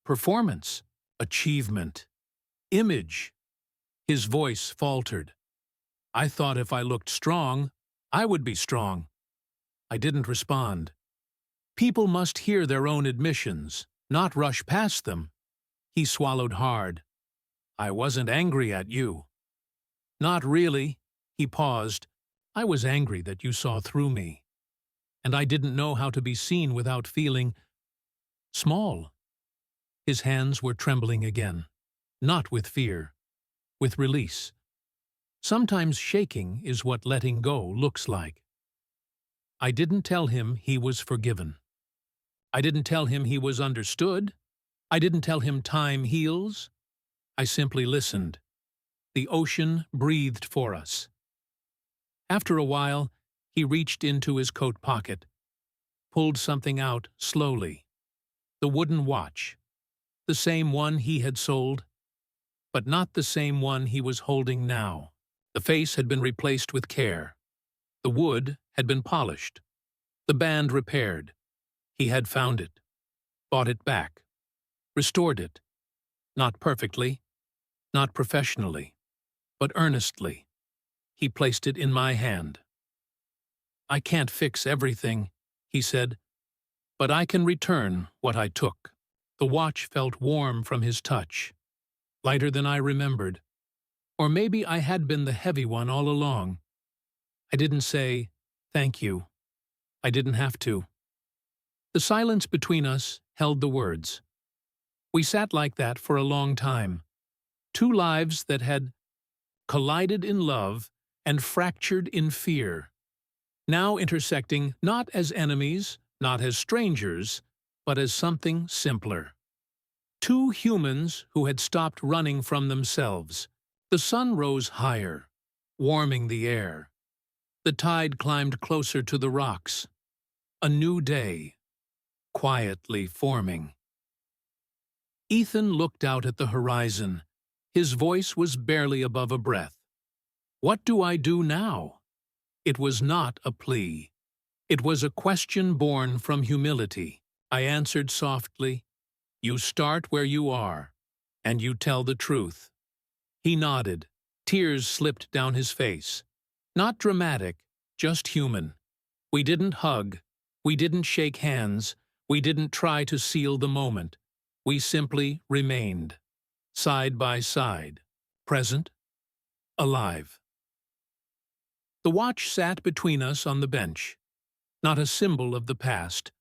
performance, achievement, image. His voice faltered. I thought if I looked strong, I would be strong. I didn't respond. People must hear their own admissions, not rush past them. He swallowed hard. I wasn't angry at you. Not really. He paused. I was angry that you saw through me. And I didn't know how to be seen without feeling small. His hands were trembling again. Not with fear, with release. Sometimes shaking is what letting go looks like. I didn't tell him he was forgiven. I didn't tell him he was understood. I didn't tell him time heals. I simply listened. The ocean breathed for us. After a while, he reached into his coat pocket, pulled something out slowly. The wooden watch, the same one he had sold, but not the same one he was holding now. The face had been replaced with care. The wood had been polished. The band repaired. He had found it, bought it back, restored it, not perfectly, not professionally, but earnestly. He placed it in my hand. I can't fix everything, he said, but I can return what I took. The watch felt warm from his touch, lighter than I remembered. Or maybe I had been the heavy one all along. I didn't say, thank you. I didn't have to. The silence between us held the words. We sat like that for a long time, Two lives that had collided in love and fractured in fear, now intersecting not as enemies, not as strangers, but as something simpler. Two humans who had stopped running from themselves. The sun rose higher, warming the air. The tide climbed closer to the rocks. A new day, quietly forming. Ethan looked out at the horizon. His voice was barely above a breath. What do I do now? It was not a plea. It was a question born from humility. I answered softly, "You start where you are, and you tell the truth." He nodded. Tears slipped down his face. Not dramatic, just human. We didn't hug. We didn't shake hands. We didn't try to seal the moment. We simply remained, side by side, present, alive. The watch sat between us on the bench, not a symbol of the past,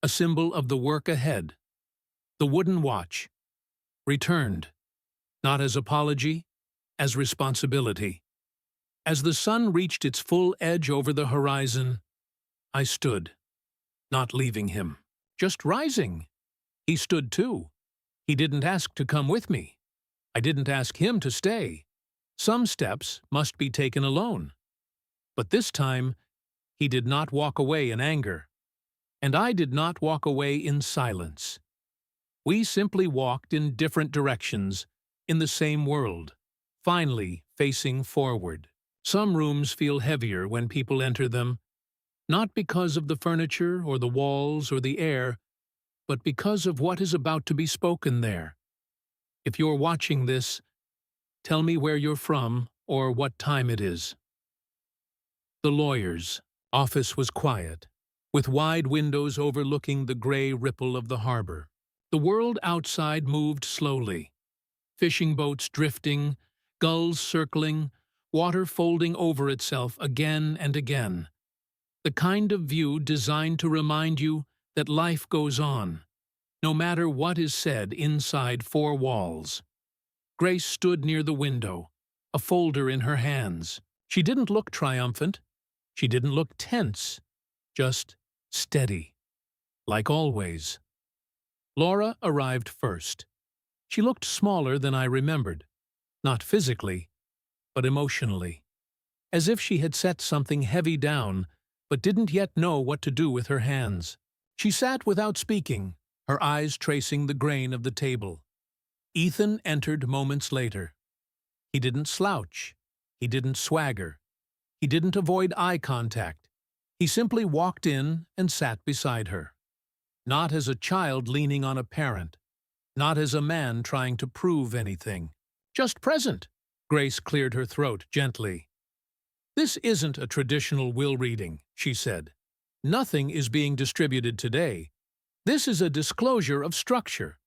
a symbol of the work ahead. The wooden watch, returned, not as apology, as responsibility. As the sun reached its full edge over the horizon, I stood, not leaving him, just rising. He stood too. He didn't ask to come with me. I didn't ask him to stay. Some steps must be taken alone. But this time, he did not walk away in anger, and I did not walk away in silence. We simply walked in different directions, in the same world, finally facing forward. Some rooms feel heavier when people enter them, not because of the furniture or the walls or the air, but because of what is about to be spoken there. If you're watching this, tell me where you're from or what time it is. The lawyer's office was quiet, with wide windows overlooking the gray ripple of the harbor. The world outside moved slowly. Fishing boats drifting, gulls circling, water folding over itself again and again. The kind of view designed to remind you that life goes on, no matter what is said inside four walls. Grace stood near the window, a folder in her hands. She didn't look triumphant. She didn't look tense, just steady, like always. Laura arrived first. She looked smaller than I remembered, not physically, but emotionally, as if she had set something heavy down but didn't yet know what to do with her hands. She sat without speaking, her eyes tracing the grain of the table. Ethan entered moments later. He didn't slouch. He didn't swagger. He didn't avoid eye contact. He simply walked in and sat beside her. Not as a child leaning on a parent. Not as a man trying to prove anything. Just present. Grace cleared her throat gently. "This isn't a traditional will reading," she said. "Nothing is being distributed today. This is a disclosure of structure,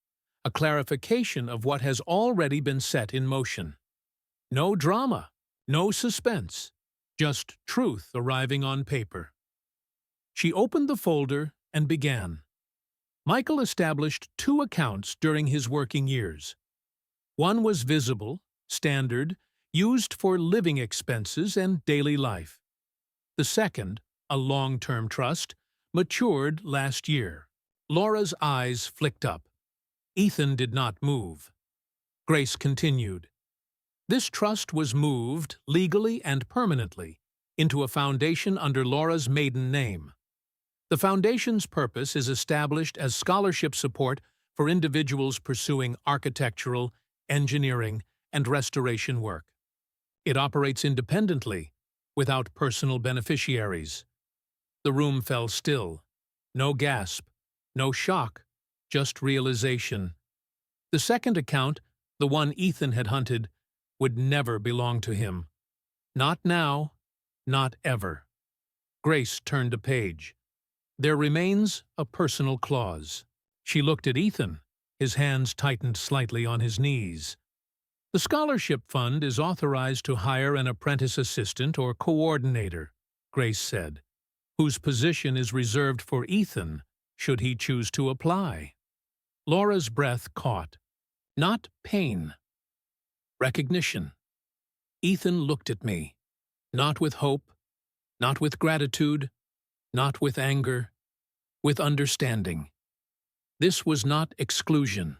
a clarification of what has already been set in motion. No drama, no suspense, just truth arriving on paper." She opened the folder and began. Michael established 2 accounts during his working years. One was visible, standard, used for living expenses and daily life. The second, a long-term trust, matured last year. Laura's eyes flicked up. Ethan did not move. Grace continued. This trust was moved, legally and permanently, into a foundation under Laura's maiden name. The foundation's purpose is established as scholarship support for individuals pursuing architectural, engineering, and restoration work. It operates independently, without personal beneficiaries. The room fell still. No gasp, no shock, just realization. The second account, the one Ethan had hunted, would never belong to him. Not now, not ever. Grace turned a page. There remains a personal clause. She looked at Ethan. His hands tightened slightly on his knees. The scholarship fund is authorized to hire an apprentice assistant or coordinator, Grace said, whose position is reserved for Ethan should he choose to apply. Laura's breath caught. Not pain. recognition. Ethan looked at me, not with hope, not with gratitude, not with anger, with understanding. This was not exclusion.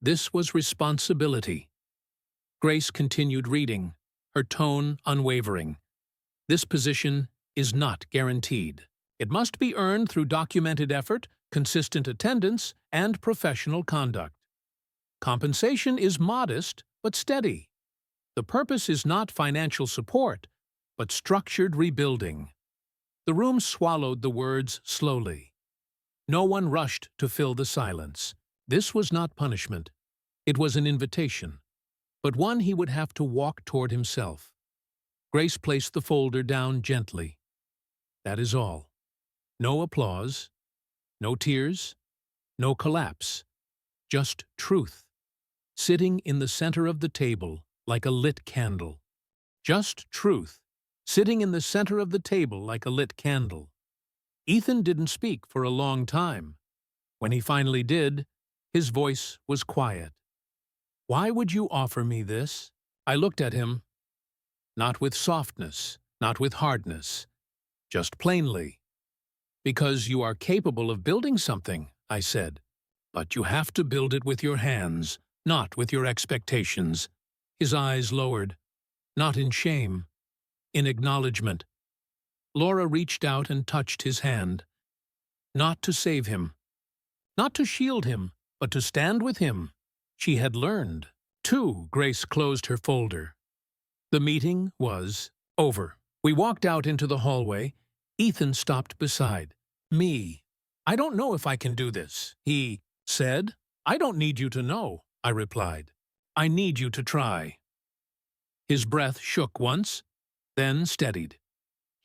This was responsibility. Grace continued reading, her tone unwavering. This position is not guaranteed. It must be earned through documented effort, consistent attendance, and professional conduct. Compensation is modest but steady. The purpose is not financial support, but structured rebuilding. The room swallowed the words slowly. No one rushed to fill the silence. This was not punishment. It was an invitation, but one he would have to walk toward himself. Grace placed the folder down gently. That is all. No applause, no tears, no collapse. Just truth, sitting in the center of the table like a lit candle. Just truth, sitting in the center of the table like a lit candle. Ethan didn't speak for a long time. When he finally did, his voice was quiet. "Why would you offer me this?" I looked at him, not with softness, not with hardness, just plainly. "Because you are capable of building something," I said. "But you have to build it with your hands, not with your expectations." His eyes lowered, not in shame, in acknowledgement. Laura reached out and touched his hand. Not to save him, not to shield him, but to stand with him. She had learned. Too, Grace closed her folder. The meeting was over. We walked out into the hallway. Ethan stopped beside me. "I don't know if I can do this," he said. "I don't need you to know," I replied. "I need you to try." His breath shook once, then steadied.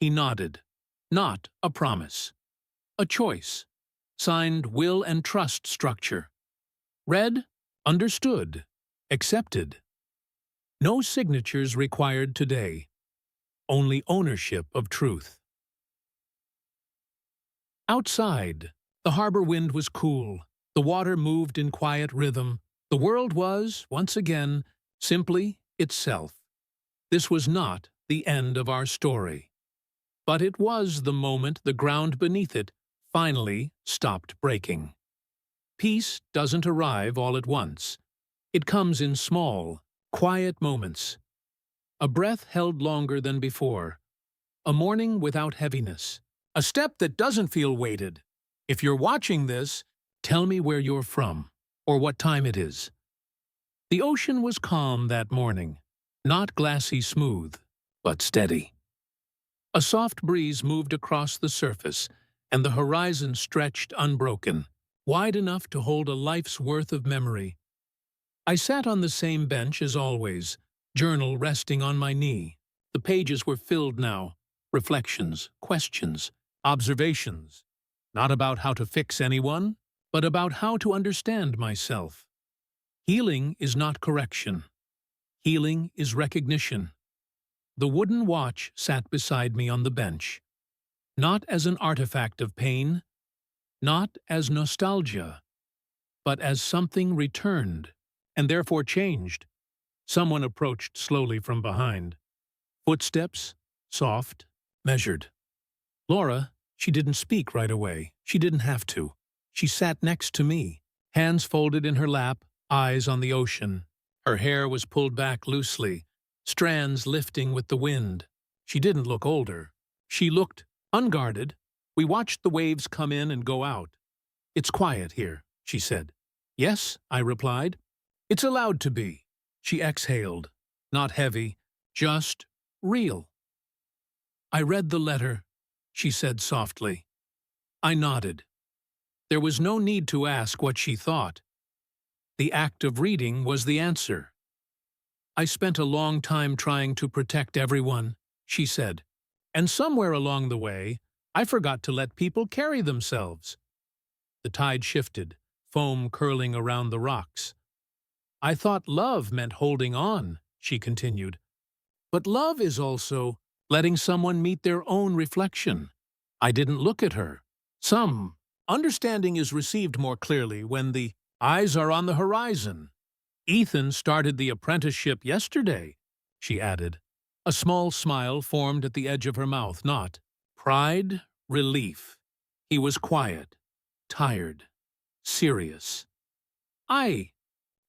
He nodded. Not a promise. A choice. Signed will and trust structure. Read, understood, accepted. No signatures required today. Only ownership of truth. Outside, the harbor wind was cool. The water moved in quiet rhythm. The world was, once again, simply itself. This was not the end of our story. But it was the moment the ground beneath it finally stopped breaking. Peace doesn't arrive all at once. It comes in small, quiet moments. A breath held longer than before. A morning without heaviness. A step that doesn't feel weighted. If you're watching this, tell me where you're from, or what time it is. The ocean was calm that morning, not glassy smooth, but steady. A soft breeze moved across the surface, and the horizon stretched unbroken, wide enough to hold a life's worth of memory. I sat on the same bench as always, journal resting on my knee. The pages were filled now, reflections, questions, observations, not about how to fix anyone, but about how to understand myself. Healing is not correction. Healing is recognition. The wooden watch sat beside me on the bench, not as an artifact of pain, not as nostalgia, but as something returned, and therefore changed. Someone approached slowly from behind. Footsteps, soft, measured. Laura, she didn't speak right away. She didn't have to. She sat next to me, hands folded in her lap, eyes on the ocean. Her hair was pulled back loosely, strands lifting with the wind. She didn't look older. She looked unguarded. We watched the waves come in and go out. "It's quiet here," she said. "Yes," I replied. "It's allowed to be." She exhaled. Not heavy, just real. "I read the letter," she said softly. I nodded. There was no need to ask what she thought. The act of reading was the answer. "I spent a long time trying to protect everyone," she said. "And somewhere along the way, I forgot to let people carry themselves." The tide shifted, foam curling around the rocks. "I thought love meant holding on," she continued. "But love is also letting someone meet their own reflection." I didn't look at her. Understanding is received more clearly when the eyes are on the horizon. Ethan started the apprenticeship yesterday, she added. A small smile formed at the edge of her mouth, not pride, relief. He was quiet, tired, serious. I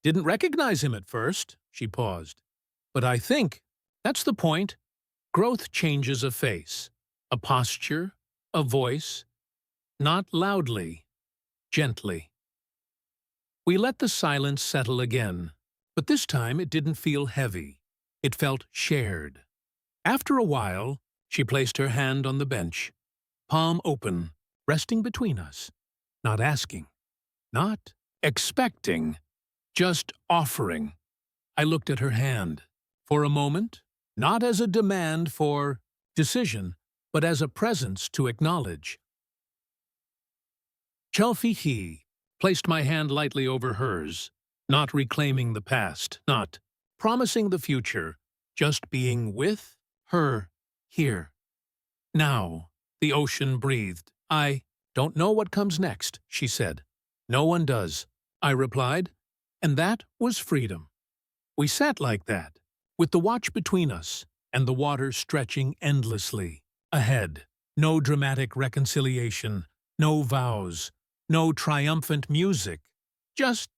didn't recognize him at first, she paused. But I think that's the point. Growth changes a face, a posture, a voice, not loudly, gently. We let the silence settle again, but this time it didn't feel heavy. It felt shared. After a while, she placed her hand on the bench, palm open, resting between us, not asking, not expecting, just offering. I looked at her hand. For a moment, not as a demand for decision, but as a presence to acknowledge. Chelsea he placed my hand lightly over hers, not reclaiming the past, not promising the future, just being with her here. Now, the ocean breathed. I don't know what comes next, she said. No one does, I replied, and that was freedom. We sat like that, with the watch between us and the water stretching endlessly. Ahead, no dramatic reconciliation, no vows, no triumphant music, just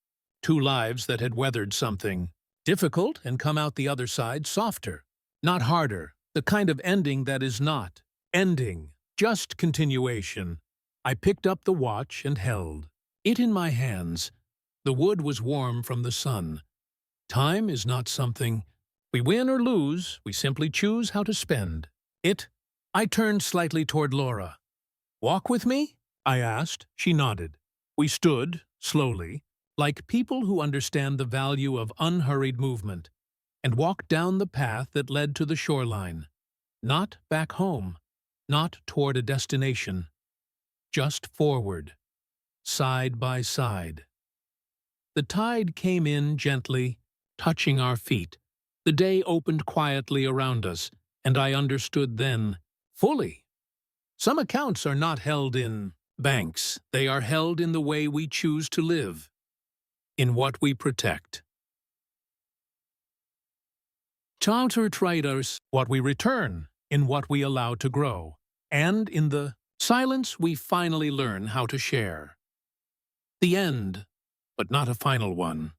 two lives that had weathered something difficult and come out the other side softer, not harder, the kind of ending that is not ending, just continuation. I picked up the watch and held it in my hands. The wood was warm from the sun. Time is not something we win or lose, we simply choose how to spend it. I turned slightly toward Laura. Walk with me? I asked. She nodded. We stood, slowly, like people who understand the value of unhurried movement, and walked down the path that led to the shoreline. Not back home, not toward a destination, just forward, side by side. The tide came in gently, touching our feet. The day opened quietly around us, and I understood then, fully. Some accounts are not held in banks. They are held in the way we choose to live, in what we protect. Childhood traders, what we return, in what we allow to grow, and in the silence we finally learn how to share. The end, but not a final one.